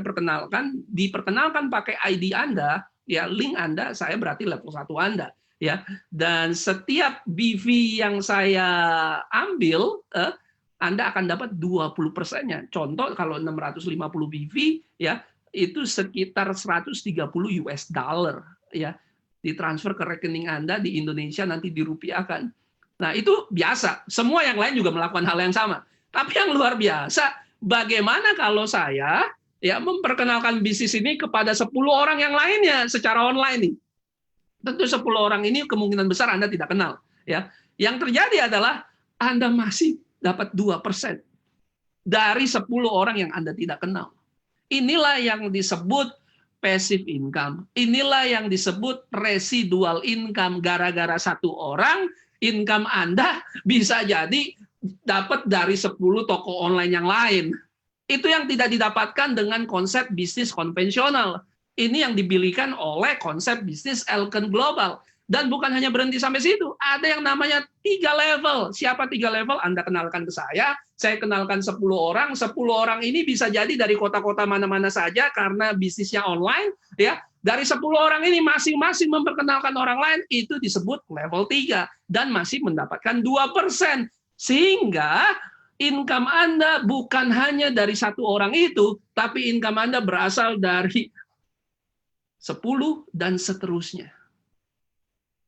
diperkenalkan pakai ID Anda, ya, link Anda, saya berarti level 1 Anda, ya. Dan setiap BV yang saya ambil, Anda akan dapat 20%-nya. Contoh, kalau 650 BV, ya, itu sekitar 130 US dollar, ya, ditransfer ke rekening Anda di Indonesia, nanti dirupiahkan. Nah, itu biasa. Semua yang lain juga melakukan hal yang sama. Tapi yang luar biasa, bagaimana kalau saya, ya, memperkenalkan bisnis ini kepada 10 orang yang lainnya secara online nih? Tentu 10 orang ini kemungkinan besar Anda tidak kenal, ya. Yang terjadi adalah Anda masih dapat 2% dari 10 orang yang Anda tidak kenal. Inilah yang disebut passive income. Inilah yang disebut residual income. Gara-gara satu orang, income Anda bisa jadi dapat dari 10 toko online yang lain. Itu yang tidak didapatkan dengan konsep bisnis konvensional. Ini yang dibilikan oleh konsep bisnis Elkan Global. Dan bukan hanya berhenti sampai situ, ada yang namanya 3 level. Siapa 3 level? Anda kenalkan ke saya saya kenalkan 10 orang, 10 orang ini bisa jadi dari kota-kota mana-mana saja karena bisnisnya online, ya. Dari 10 orang ini masing-masing memperkenalkan orang lain, itu disebut level 3 dan masih mendapatkan 2%. Sehingga income Anda bukan hanya dari 1 orang itu, tapi income Anda berasal dari 10 dan seterusnya.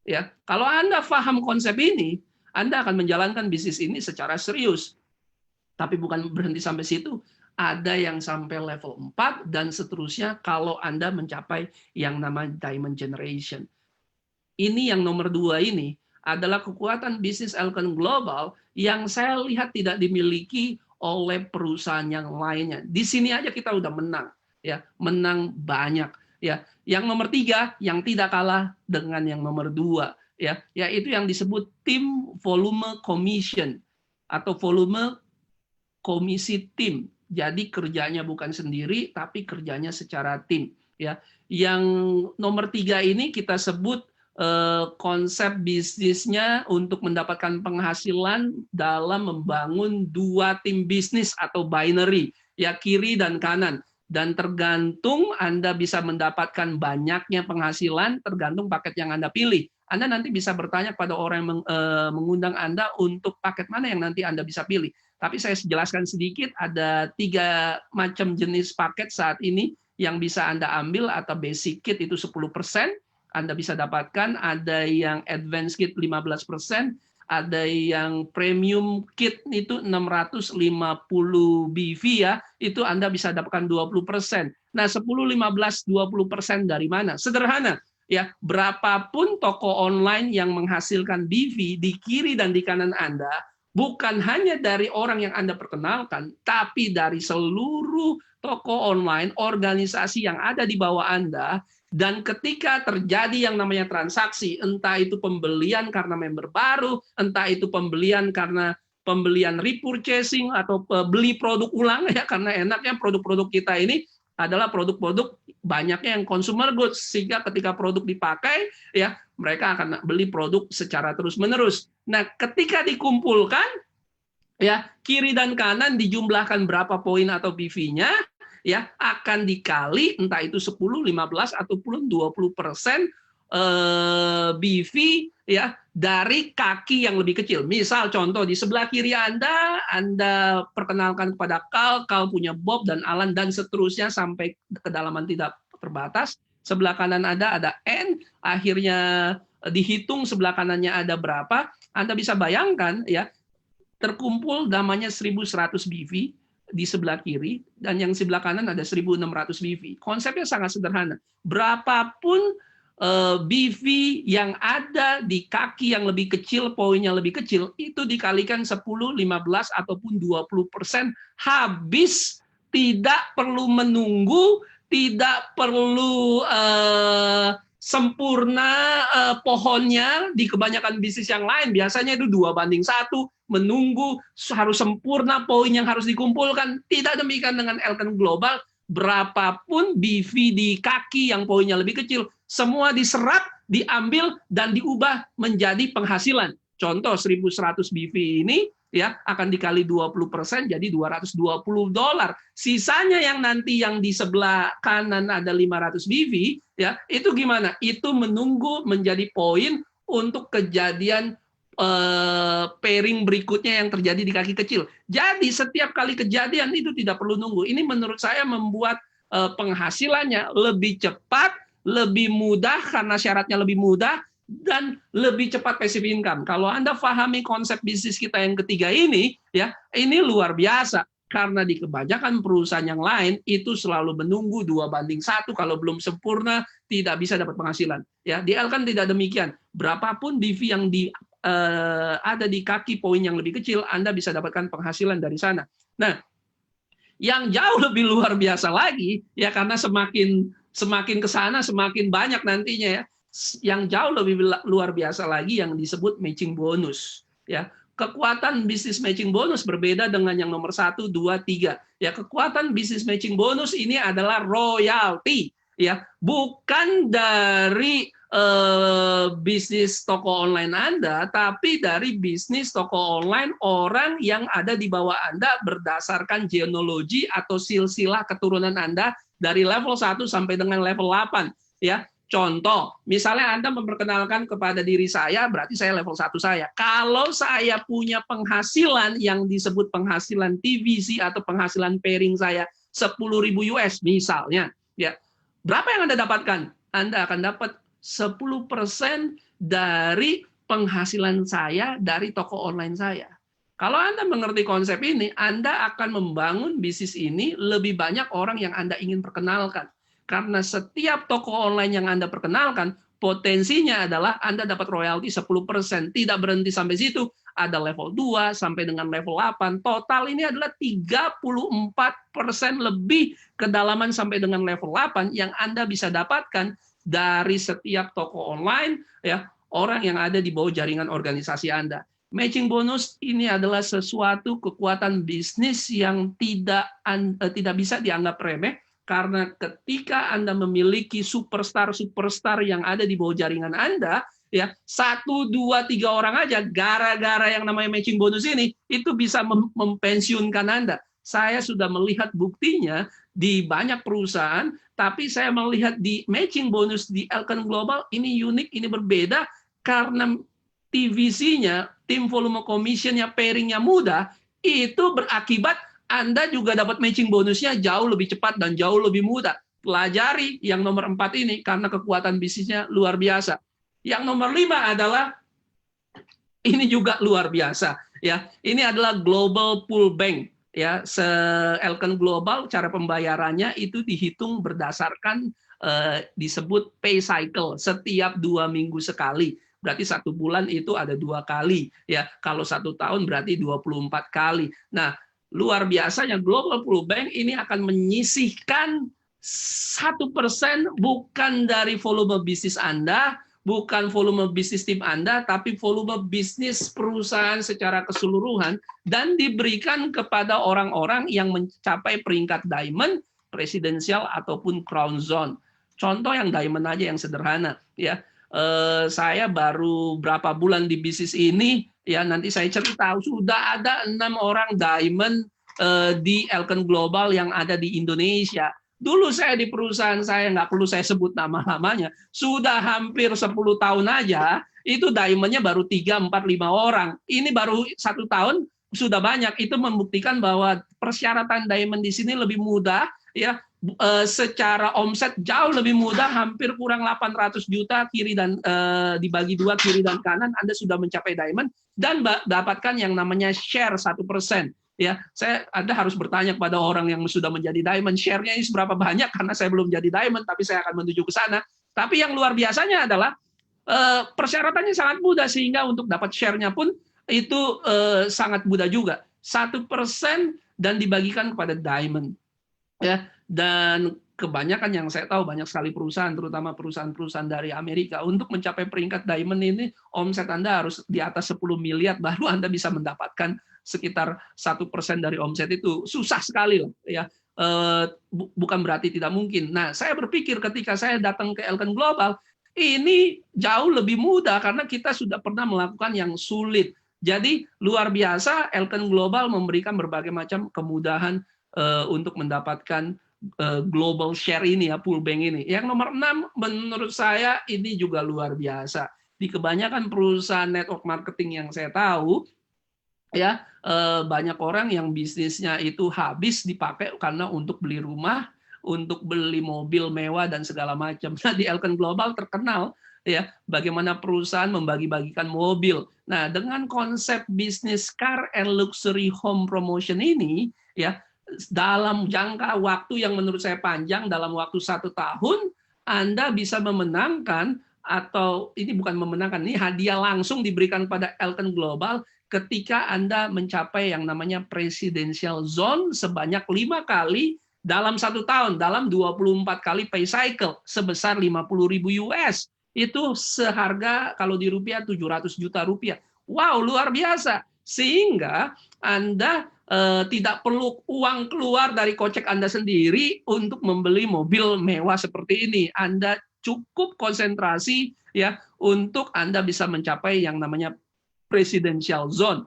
Ya, kalau Anda paham konsep ini, Anda akan menjalankan bisnis ini secara serius. Tapi bukan berhenti sampai situ. Ada yang sampai level 4 dan seterusnya kalau Anda mencapai yang namanya Diamond Generation. Ini yang nomor 2 ini adalah kekuatan bisnis Elkan Global yang saya lihat tidak dimiliki oleh perusahaan yang lainnya. Di sini aja kita udah menang, ya, menang banyak, ya. Yang nomor 3 yang tidak kalah dengan yang nomor 2, ya, yaitu yang disebut tim volume commission atau volume komisi tim. Jadi kerjanya bukan sendiri, tapi kerjanya secara tim. Ya, yang nomor 3 ini kita sebut konsep bisnisnya untuk mendapatkan penghasilan dalam membangun 2 tim bisnis atau binary, ya, kiri dan kanan. Dan tergantung Anda bisa mendapatkan banyaknya penghasilan, tergantung paket yang Anda pilih. Anda nanti bisa bertanya pada orang yang mengundang Anda untuk paket mana yang nanti Anda bisa pilih. Tapi saya jelaskan sedikit, ada 3 macam jenis paket saat ini yang bisa Anda ambil, atau basic kit itu 10%, Anda bisa dapatkan, ada yang advanced kit 15%, ada yang premium kit itu 650 BV, ya, itu Anda bisa dapatkan 20%. Nah, 10, 15, 20% dari mana? Sederhana, ya, berapapun toko online yang menghasilkan BV di kiri dan di kanan Anda, bukan hanya dari orang yang Anda perkenalkan, tapi dari seluruh toko online, organisasi yang ada di bawah Anda, dan ketika terjadi yang namanya transaksi, entah itu pembelian karena member baru, entah itu pembelian karena pembelian repurchasing, atau beli produk ulang, ya, karena enaknya produk-produk kita ini adalah produk-produk banyaknya yang consumer goods, sehingga ketika produk dipakai, ya, mereka akan beli produk secara terus-menerus. Nah, ketika dikumpulkan, ya, kiri dan kanan dijumlahkan berapa poin atau BV-nya, ya, akan dikali entah itu 10, 15 ataupun 20% BV, ya, dari kaki yang lebih kecil. Misal contoh di sebelah kiri Anda perkenalkan kepada Carl punya Bob dan Alan dan seterusnya sampai kedalaman tidak terbatas. Sebelah kanan ada N, akhirnya dihitung sebelah kanannya ada berapa, Anda bisa bayangkan, ya, terkumpul namanya 1100 BV di sebelah kiri, dan yang sebelah kanan ada 1600 BV. Konsepnya sangat sederhana. Berapapun BV yang ada di kaki yang lebih kecil, poinnya lebih kecil, itu dikalikan 10, 15, ataupun 20%, habis, tidak perlu menunggu, tidak perlu sempurna pohonnya. Di kebanyakan bisnis yang lain biasanya itu 2:1, menunggu harus sempurna poin yang harus dikumpulkan. Tidak demikian dengan Elkan Global. Berapapun BV di kaki yang poinnya lebih kecil, semua diserap, diambil, dan diubah menjadi penghasilan. Contoh 1100 BV ini, ya, akan dikali 20%, jadi $220. Sisanya yang nanti yang di sebelah kanan ada 500 BV, ya, itu gimana? Itu menunggu menjadi poin untuk kejadian pairing berikutnya yang terjadi di kaki kecil. Jadi setiap kali kejadian itu tidak perlu nunggu. Ini menurut saya membuat penghasilannya lebih cepat, lebih mudah karena syaratnya lebih mudah, dan lebih cepat passive income. Kalau Anda pahami konsep bisnis kita yang ketiga ini, ya, ini luar biasa. Karena di kebanyakan perusahaan yang lain itu selalu menunggu 2:1, kalau belum sempurna tidak bisa dapat penghasilan. Ya, di Elkan tidak demikian. Berapapun BV yang ada di kaki poin yang lebih kecil, Anda bisa dapatkan penghasilan dari sana. Nah, yang jauh lebih luar biasa lagi, ya, karena semakin ke sana semakin banyak nantinya, ya. Yang jauh lebih luar biasa lagi yang disebut matching bonus, ya. Kekuatan bisnis matching bonus berbeda dengan yang nomor 1, 2, 3. Ya, kekuatan bisnis matching bonus ini adalah royalti, ya, bukan dari bisnis toko online Anda, tapi dari bisnis toko online orang yang ada di bawah Anda berdasarkan genealogi atau silsilah keturunan Anda dari level 1 sampai dengan level 8. Ya, contoh, misalnya Anda memperkenalkan kepada diri saya, berarti saya level 1 saya. Kalau saya punya penghasilan yang disebut penghasilan TVC atau penghasilan pairing saya 10.000 US misalnya, ya, berapa yang Anda dapatkan? Anda akan dapat 10% dari penghasilan saya dari toko online saya. Kalau Anda mengerti konsep ini, Anda akan membangun bisnis ini lebih banyak orang yang Anda ingin perkenalkan. Karena setiap toko online yang Anda perkenalkan, potensinya adalah Anda dapat royalti 10%. Tidak berhenti sampai situ. Ada level 2 sampai dengan level 8. Total ini adalah 34% lebih kedalaman sampai dengan level 8 yang Anda bisa dapatkan dari setiap toko online, ya, orang yang ada di bawah jaringan organisasi Anda. Matching bonus ini adalah sesuatu kekuatan bisnis yang tidak bisa dianggap remeh, karena ketika Anda memiliki superstar yang ada di bawah jaringan Anda, ya, 1, 2, 3 orang aja gara-gara yang namanya matching bonus ini itu bisa mempensiunkan Anda. Saya sudah melihat buktinya di banyak perusahaan, tapi saya melihat di matching bonus di Elkan Global ini unik, ini berbeda karena TVC-nya, tim volume commission-nya, pairing-nya mudah, itu berakibat Anda juga dapat matching bonusnya jauh lebih cepat dan jauh lebih mudah. Pelajari yang nomor 4 ini karena kekuatan bisnisnya luar biasa. Yang nomor 5 adalah ini juga luar biasa, ya. Ini adalah Global Pool Bank. Ya, Elkan Global cara pembayarannya itu dihitung berdasarkan disebut pay cycle, setiap 2 minggu sekali. Berarti 1 bulan itu ada 2 kali, ya. Kalau 1 tahun berarti 24 kali. Nah, luar biasanya Global Pool Bank ini akan menyisihkan 1% bukan dari volume bisnis Anda, bukan volume bisnis tim Anda, tapi volume bisnis perusahaan secara keseluruhan, dan diberikan kepada orang-orang yang mencapai peringkat diamond, presidensial, ataupun crown zone. Contoh yang diamond aja yang sederhana, ya. Saya baru berapa bulan di bisnis ini, ya, nanti saya cerita, sudah ada 6 orang diamond di Elkan Global yang ada di Indonesia. Dulu saya di perusahaan saya, nggak perlu saya sebut nama-namanya, sudah hampir 10 tahun aja, itu diamond-nya baru 3, 4, 5 orang. Ini baru 1 tahun, sudah banyak. Itu membuktikan bahwa persyaratan diamond di sini lebih mudah, ya, secara omset jauh lebih mudah, hampir kurang 800 juta kiri dan dibagi 2 kiri dan kanan, Anda sudah mencapai diamond, dan dapatkan yang namanya share 1%. Ya, Anda harus bertanya kepada orang yang sudah menjadi diamond, share-nya ini seberapa banyak, karena saya belum jadi diamond, tapi saya akan menuju ke sana. Tapi yang luar biasanya adalah persyaratannya sangat mudah, sehingga untuk dapat share-nya pun itu sangat mudah juga. 1% dan dibagikan kepada diamond. Ya, dan kebanyakan yang saya tahu banyak sekali perusahaan, terutama perusahaan-perusahaan dari Amerika, untuk mencapai peringkat diamond ini, omset Anda harus di atas 10 miliar, baru Anda bisa mendapatkan sekitar 1% dari omset itu. Susah sekali loh, ya. Bukan berarti tidak mungkin. Nah, saya berpikir ketika saya datang ke Elkan Global, ini jauh lebih mudah karena kita sudah pernah melakukan yang sulit. Jadi luar biasa, Elkan Global memberikan berbagai macam kemudahan untuk mendapatkan global share ini, ya, pool bank ini. Yang nomor 6 menurut saya ini juga luar biasa. Di kebanyakan perusahaan network marketing yang saya tahu, ya, banyak orang yang bisnisnya itu habis dipakai karena untuk beli rumah, untuk beli mobil mewah dan segala macam. Nah, di Elkan Global terkenal, ya, bagaimana perusahaan membagi-bagikan mobil. Nah, dengan konsep bisnis car and luxury home promotion ini, ya, dalam jangka waktu yang menurut saya panjang, dalam waktu 1 tahun, Anda bisa memenangkan, atau ini bukan memenangkan, ini hadiah langsung diberikan pada Elkan Global ketika Anda mencapai yang namanya presidential zone sebanyak 5 kali dalam 1 tahun, dalam 24 kali pay cycle sebesar 50.000 US. Itu seharga kalau di rupiah 700 juta rupiah. Wow, luar biasa. Sehingga Anda tidak perlu uang keluar dari kocek Anda sendiri untuk membeli mobil mewah seperti ini. Anda cukup konsentrasi ya untuk Anda bisa mencapai yang namanya presidential zone.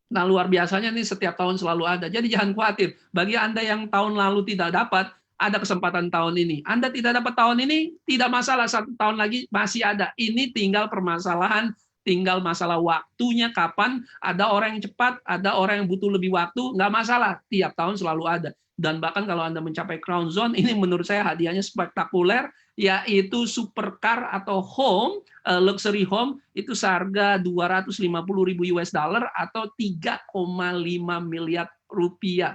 Nah, luar biasanya nih setiap tahun selalu ada. Jadi jangan khawatir. Bagi Anda yang tahun lalu tidak dapat, ada kesempatan tahun ini. Anda tidak dapat tahun ini, tidak masalah. 1 tahun lagi masih ada. Ini tinggal permasalahan, tinggal masalah waktunya kapan. Ada orang yang cepat, ada orang yang butuh lebih waktu, nggak masalah. Tiap tahun selalu ada. Dan bahkan kalau Anda mencapai crown zone, ini menurut saya hadiahnya spektakuler, yaitu supercar atau home, luxury home, itu seharga 250.000 US dollar atau 3,5 miliar rupiah.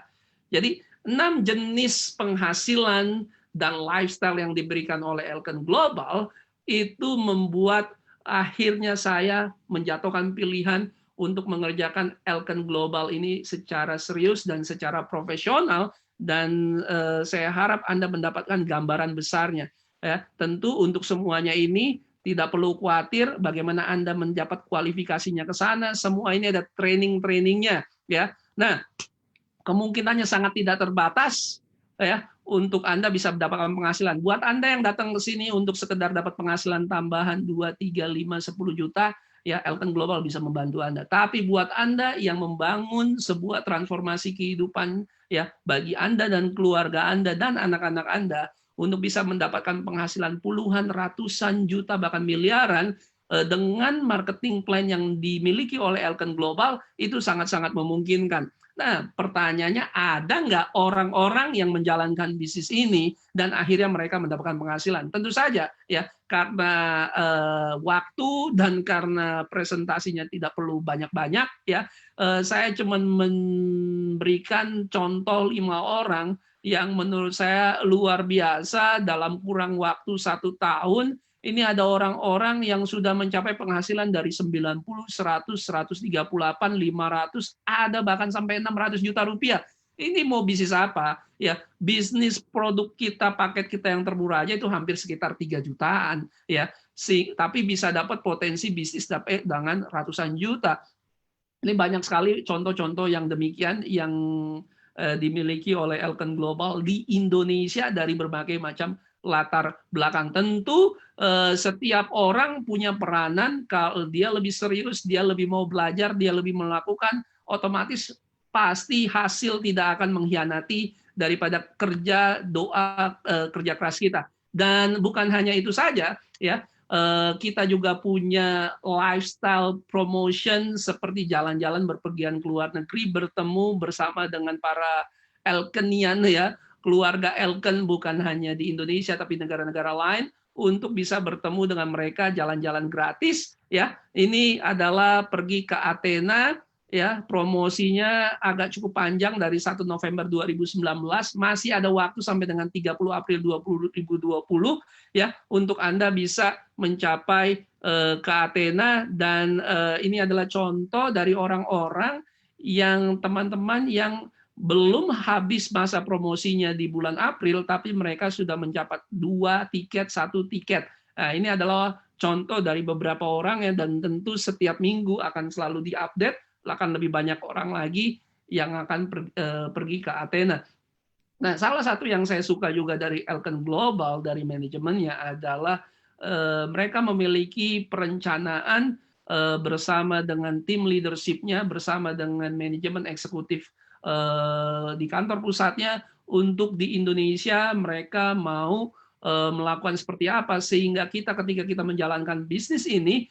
Jadi 6 jenis penghasilan dan lifestyle yang diberikan oleh Elken Global itu membuat akhirnya saya menjatuhkan pilihan untuk mengerjakan Elken Global ini secara serius dan secara profesional, dan saya harap Anda mendapatkan gambaran besarnya. Ya, tentu untuk semuanya ini tidak perlu khawatir bagaimana Anda mendapat kualifikasinya ke sana. Semua ini ada training-trainingnya. Ya, nah kemungkinannya sangat tidak terbatas ya untuk Anda bisa mendapatkan penghasilan. Buat Anda yang datang ke sini untuk sekedar dapat penghasilan tambahan 2, 3, 5, 10 juta, ya Elken Global bisa membantu Anda. Tapi buat Anda yang membangun sebuah transformasi kehidupan ya bagi Anda dan keluarga Anda dan anak-anak Anda untuk bisa mendapatkan penghasilan puluhan, ratusan juta, bahkan miliaran dengan marketing plan yang dimiliki oleh Elken Global, itu sangat-sangat memungkinkan. Nah, pertanyaannya, ada nggak orang-orang yang menjalankan bisnis ini dan akhirnya mereka mendapatkan penghasilan? Tentu saja, ya, karena waktu dan karena presentasinya tidak perlu banyak-banyak, ya, saya cuma memberikan contoh 5 orang yang menurut saya luar biasa dalam kurang waktu 1 tahun. Ini ada orang-orang yang sudah mencapai penghasilan dari 90, 100, 138, 500, ada bahkan sampai 600 juta rupiah. Ini mau bisnis apa? Ya, bisnis produk kita, paket kita yang termurah aja itu hampir sekitar 3 jutaan. Ya, tapi bisa dapat potensi bisnis dapat dengan ratusan juta. Ini banyak sekali contoh-contoh yang demikian yang dimiliki oleh Elken Global di Indonesia dari berbagai macam latar belakang. Tentu setiap orang punya peranan. Kalau dia lebih serius, dia lebih mau belajar, dia lebih melakukan, otomatis pasti hasil tidak akan mengkhianati daripada kerja doa kerja keras kita. Dan bukan hanya itu saja, ya, kita juga punya lifestyle promotion seperti jalan-jalan berpergian ke luar negeri, bertemu bersama dengan para Elkenian, ya, keluarga Elken bukan hanya di Indonesia tapi negara-negara lain, untuk bisa bertemu dengan mereka, jalan-jalan gratis. Ya, ini adalah pergi ke Athena, ya, promosinya agak cukup panjang dari 1 November 2019, masih ada waktu sampai dengan 30 April 2020 ya untuk Anda bisa mencapai ke Athena. Dan ini adalah contoh dari orang-orang yang teman-teman yang belum habis masa promosinya di bulan April, tapi mereka sudah mencapai 2 tiket, 1 tiket. Nah, ini adalah contoh dari beberapa orang ya, dan tentu setiap minggu akan selalu diupdate, akan lebih banyak orang lagi yang akan pergi ke Athena. Nah, salah satu yang saya suka juga dari Elken Global, dari manajemennya adalah mereka memiliki perencanaan bersama dengan tim leadership-nya, bersama dengan manajemen eksekutif di kantor pusatnya, untuk di Indonesia mereka mau melakukan seperti apa sehingga kita ketika kita menjalankan bisnis ini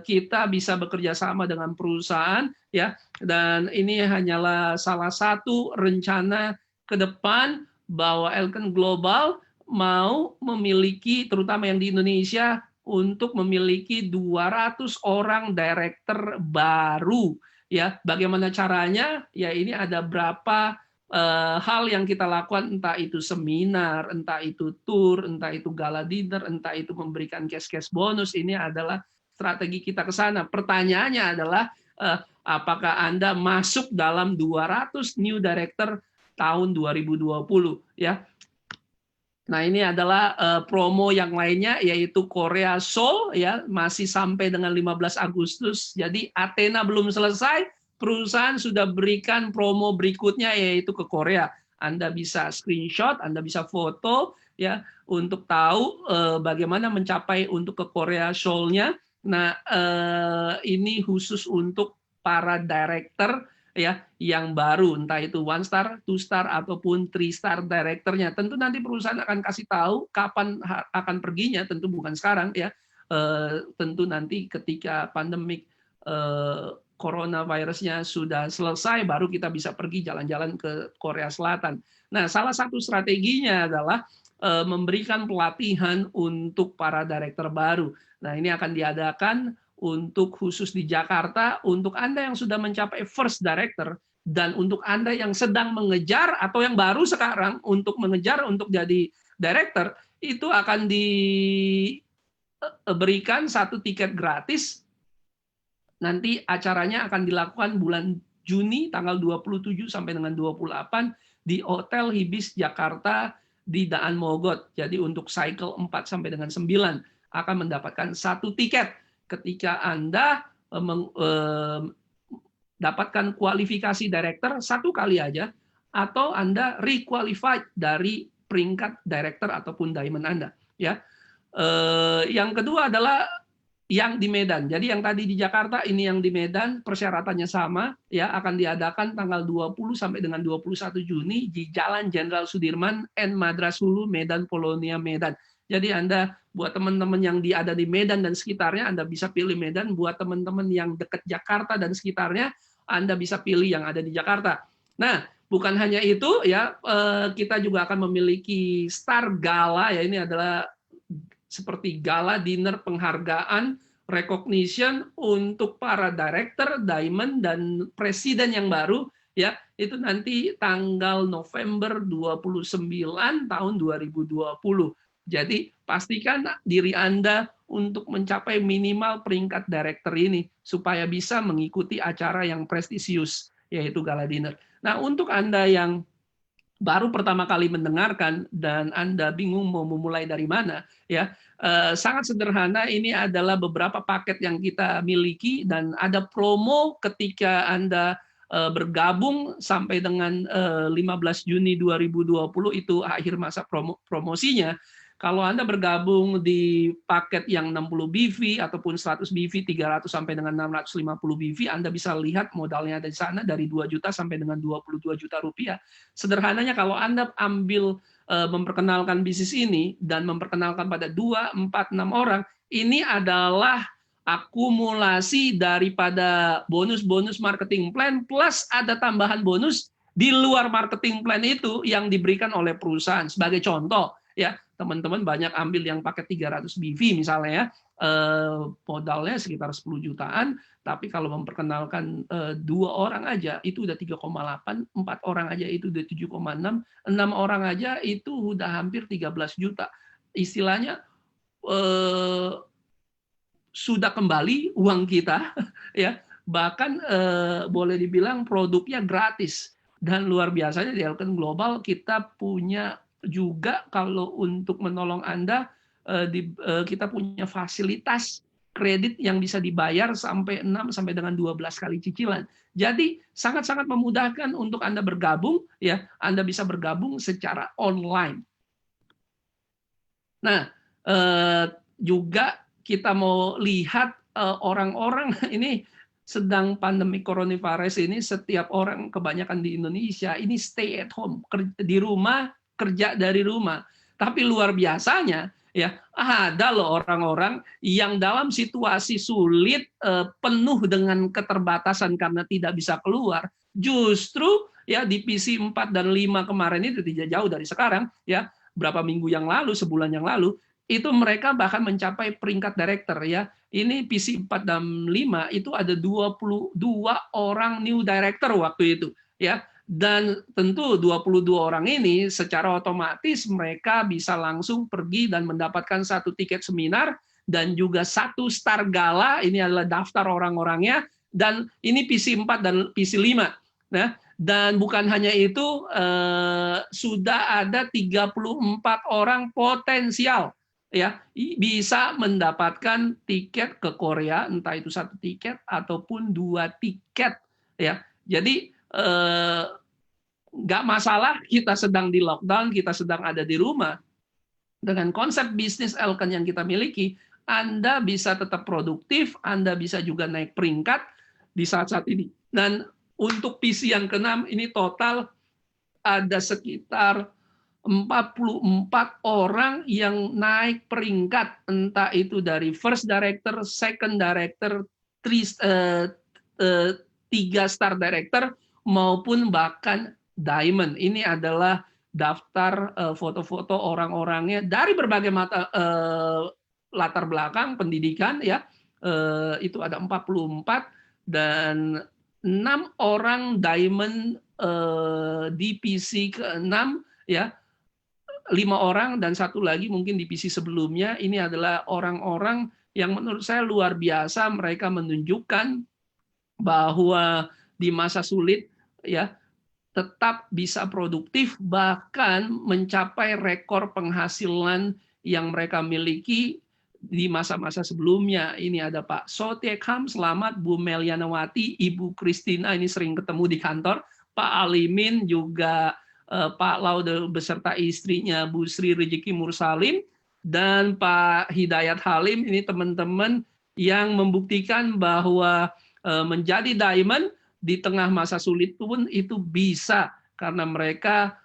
kita bisa bekerja sama dengan perusahaan, ya. Dan ini hanyalah salah satu rencana ke depan bahwa Elken Global mau memiliki, terutama yang di Indonesia, untuk memiliki 200 orang director baru. Ya, bagaimana caranya? Ya, ini ada berapa hal yang kita lakukan, entah itu seminar, entah itu tour, entah itu gala dinner, entah itu memberikan cash bonus. Ini adalah strategi kita ke sana. Pertanyaannya adalah apakah Anda masuk dalam 200 new director tahun 2020, ya. Nah, ini adalah promo yang lainnya, yaitu Korea Seoul, ya, masih sampai dengan 15 Agustus. Jadi Athena belum selesai, perusahaan sudah berikan promo berikutnya, yaitu ke Korea. Anda bisa screenshot, Anda bisa foto, ya untuk tahu bagaimana mencapai untuk ke Korea Seoul-nya. Nah, ini khusus untuk para director ya yang baru, entah itu 1 star, 2 star ataupun 3 star directornya. Tentu nanti perusahaan akan kasih tahu kapan akan perginya, tentu bukan sekarang ya. Tentu nanti ketika pandemik coronavirusnya sudah selesai, baru kita bisa pergi jalan-jalan ke Korea Selatan. Nah, salah satu strateginya adalah memberikan pelatihan untuk para direktur baru. Nah, ini akan diadakan untuk khusus di Jakarta, untuk Anda yang sudah mencapai first director, dan untuk Anda yang sedang mengejar atau yang baru sekarang untuk mengejar untuk jadi director, itu akan diberikan 1 tiket gratis. Nanti acaranya akan dilakukan bulan Juni tanggal 27 sampai dengan 28 di Hotel Hibis Jakarta di Daan Mogot. Jadi untuk cycle 4 sampai dengan 9 akan mendapatkan 1 tiket ketika Anda dapatkan kualifikasi director 1 kali aja, atau Anda requalified dari peringkat director ataupun diamond Anda. Ya. Yang kedua adalah yang di Medan. Jadi yang tadi di Jakarta, ini yang di Medan, persyaratannya sama, ya, akan diadakan tanggal 20 sampai dengan 21 Juni di Jalan Jenderal Sudirman, N Madras Hulu, Medan, Polonia, Medan. Jadi Anda, buat teman-teman yang ada di Medan dan sekitarnya, Anda bisa pilih Medan. Buat teman-teman yang dekat Jakarta dan sekitarnya, Anda bisa pilih yang ada di Jakarta. Nah, bukan hanya itu, ya, kita juga akan memiliki Star Gala, ya, ini adalah seperti gala dinner penghargaan, recognition untuk para director, diamond, dan presiden yang baru, ya, itu nanti tanggal November 29 tahun 2020. Jadi pastikan diri Anda untuk mencapai minimal peringkat director ini supaya bisa mengikuti acara yang prestisius, yaitu gala dinner. Nah, untuk Anda yang baru pertama kali mendengarkan dan Anda bingung mau memulai dari mana, ya, sangat sederhana. Ini adalah beberapa paket yang kita miliki dan ada promo ketika Anda bergabung sampai dengan 15 Juni 2020 itu akhir masa promosinya. Kalau Anda bergabung di paket yang 60 BV ataupun 100 BV, 300 sampai dengan 650 BV, Anda bisa lihat modalnya ada di sana dari 2 juta sampai dengan 22 juta rupiah. Sederhananya kalau Anda ambil memperkenalkan bisnis ini dan memperkenalkan pada 2, 4, 6 orang, ini adalah akumulasi daripada bonus-bonus marketing plan plus ada tambahan bonus di luar marketing plan itu yang diberikan oleh perusahaan. Sebagai contoh, ya, teman-teman banyak ambil yang pakai 300 BV misalnya, ya, modalnya sekitar 10 jutaan, tapi kalau memperkenalkan 2 orang aja itu udah 3,8, 4 orang aja itu udah 7,6, 6 orang aja itu udah hampir 13 juta. Istilahnya sudah kembali uang kita, ya, bahkan boleh dibilang produknya gratis. Dan luar biasanya di Elken Global kita punya juga kalau untuk menolong Anda, kita punya fasilitas kredit yang bisa dibayar sampai 6 sampai dengan 12 kali cicilan. Jadi sangat-sangat memudahkan untuk Anda bergabung, ya. Anda bisa bergabung secara online. Nah, juga kita mau lihat orang-orang ini sedang pandemi coronavirus ini, setiap orang kebanyakan di Indonesia ini stay at home, di rumah, kerja dari rumah. Tapi luar biasanya, ya, ada loh orang-orang yang dalam situasi sulit, penuh dengan keterbatasan karena tidak bisa keluar, justru, ya, di PC 4 dan 5 kemarin itu tidak jauh dari sekarang, ya, berapa minggu yang lalu, sebulan yang lalu, itu mereka bahkan mencapai peringkat director, ya. Ini PC 4 dan 5 itu ada 22 orang new director waktu itu, ya. Dan tentu 22 orang ini secara otomatis mereka bisa langsung pergi dan mendapatkan 1 tiket seminar dan juga 1 star gala, ini adalah daftar orang-orangnya, dan ini PC 4 dan PC 5. Nah, dan bukan hanya itu, sudah ada 34 orang potensial, ya, bisa mendapatkan tiket ke Korea, entah itu 1 tiket ataupun 2 tiket, ya. Jadi nggak masalah kita sedang di lockdown, kita sedang ada di rumah, dengan konsep bisnis Elkan yang kita miliki, Anda bisa tetap produktif, Anda bisa juga naik peringkat di saat-saat ini. Dan untuk PC yang ke-6 ini total ada sekitar 44 orang yang naik peringkat, entah itu dari first director, second director, 3-star director, maupun bahkan diamond. Ini adalah daftar foto-foto orang-orangnya dari berbagai latar belakang pendidikan, ya. Itu ada 44 dan 6 orang diamond di PC ke-6, ya. 5 orang dan 1 lagi mungkin di PC sebelumnya. Ini adalah orang-orang yang menurut saya luar biasa. Mereka menunjukkan bahwa di masa sulit, ya, tetap bisa produktif, bahkan mencapai rekor penghasilan yang mereka miliki di masa-masa sebelumnya. Ini ada Pak Sotekham, selamat, Bu Melianawati, Ibu Kristina, ini sering ketemu di kantor, Pak Alimin, juga Pak Laude beserta istrinya Bu Sri Rezeki Mursalim, dan Pak Hidayat Halim. Ini teman-teman yang membuktikan bahwa menjadi diamond di tengah masa sulit pun itu bisa, karena mereka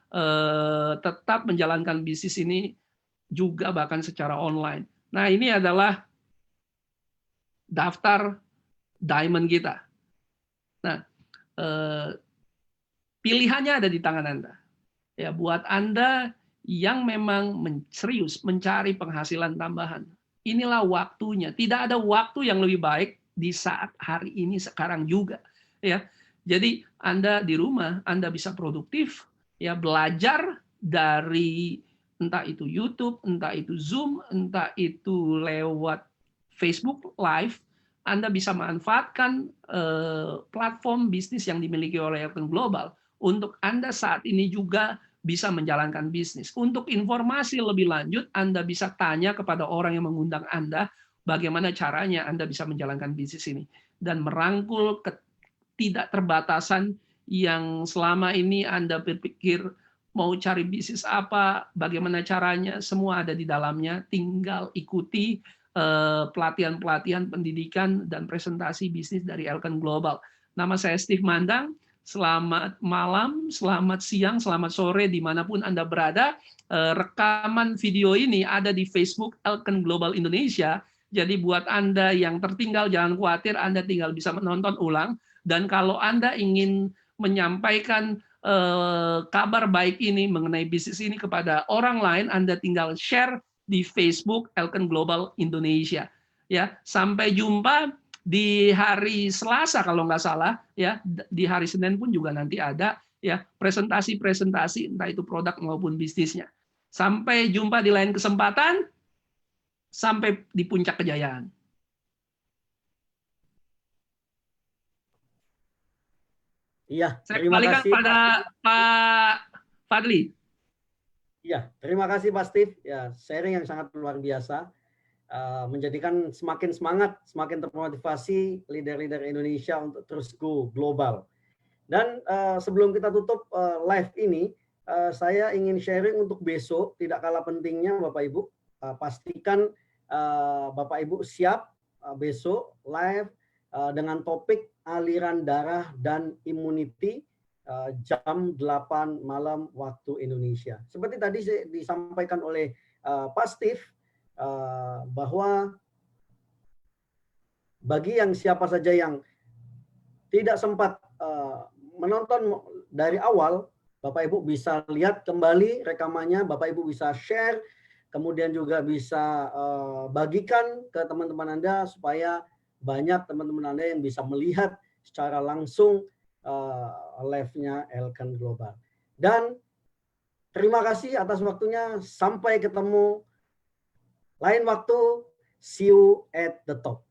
tetap menjalankan bisnis ini juga bahkan secara online. Nah, ini adalah daftar diamond kita. Nah, pilihannya ada di tangan Anda. Ya, buat Anda yang memang serius mencari penghasilan tambahan, inilah waktunya. Tidak ada waktu yang lebih baik di saat hari ini sekarang juga, ya. Jadi Anda di rumah, Anda bisa produktif, ya, belajar dari entah itu YouTube, entah itu Zoom, entah itu lewat Facebook Live. Anda bisa manfaatkan platform bisnis yang dimiliki oleh Elkan Global untuk Anda saat ini juga bisa menjalankan bisnis. Untuk informasi lebih lanjut, Anda bisa tanya kepada orang yang mengundang Anda bagaimana caranya Anda bisa menjalankan bisnis ini dan merangkul ketidakterbatasan yang selama ini Anda berpikir mau cari bisnis apa, bagaimana caranya, semua ada di dalamnya. Tinggal ikuti pelatihan-pelatihan pendidikan dan presentasi bisnis dari Elkan Global. Nama saya Steve Mandang. Selamat malam, selamat siang, selamat sore, dimanapun Anda berada. Rekaman video ini ada di Facebook Elkan Global Indonesia. Jadi buat Anda yang tertinggal, jangan khawatir, Anda tinggal bisa menonton ulang. Dan kalau Anda ingin menyampaikan kabar baik ini mengenai bisnis ini kepada orang lain, Anda tinggal share di Facebook Elkan Global Indonesia. Ya, sampai jumpa di hari Selasa kalau nggak salah, ya. Di hari Senin pun juga nanti ada, ya, presentasi-presentasi entah itu produk maupun bisnisnya. Sampai jumpa di lain kesempatan. Sampai di puncak kejayaan. Iya, Saya terima kembalikan kasih pada Pak Fadli. Iya, terima kasih Pak Steve. Ya, sharing yang sangat luar biasa. Menjadikan semakin semangat, semakin termotivasi leader-leader Indonesia untuk terus go global. Dan sebelum kita tutup live ini, saya ingin sharing untuk besok, tidak kalah pentingnya Bapak Ibu, pastikan Bapak Ibu siap besok live dengan topik aliran darah dan immunity jam 8 malam waktu Indonesia. Seperti tadi disampaikan oleh Pak Steve, bahwa bagi yang siapa saja yang tidak sempat menonton dari awal, Bapak Ibu bisa lihat kembali rekamannya, Bapak Ibu bisa share, kemudian juga bisa bagikan ke teman-teman Anda supaya banyak teman-teman Anda yang bisa melihat secara langsung live-nya Elkan Global. Dan terima kasih atas waktunya, sampai ketemu lain waktu, see you at the top.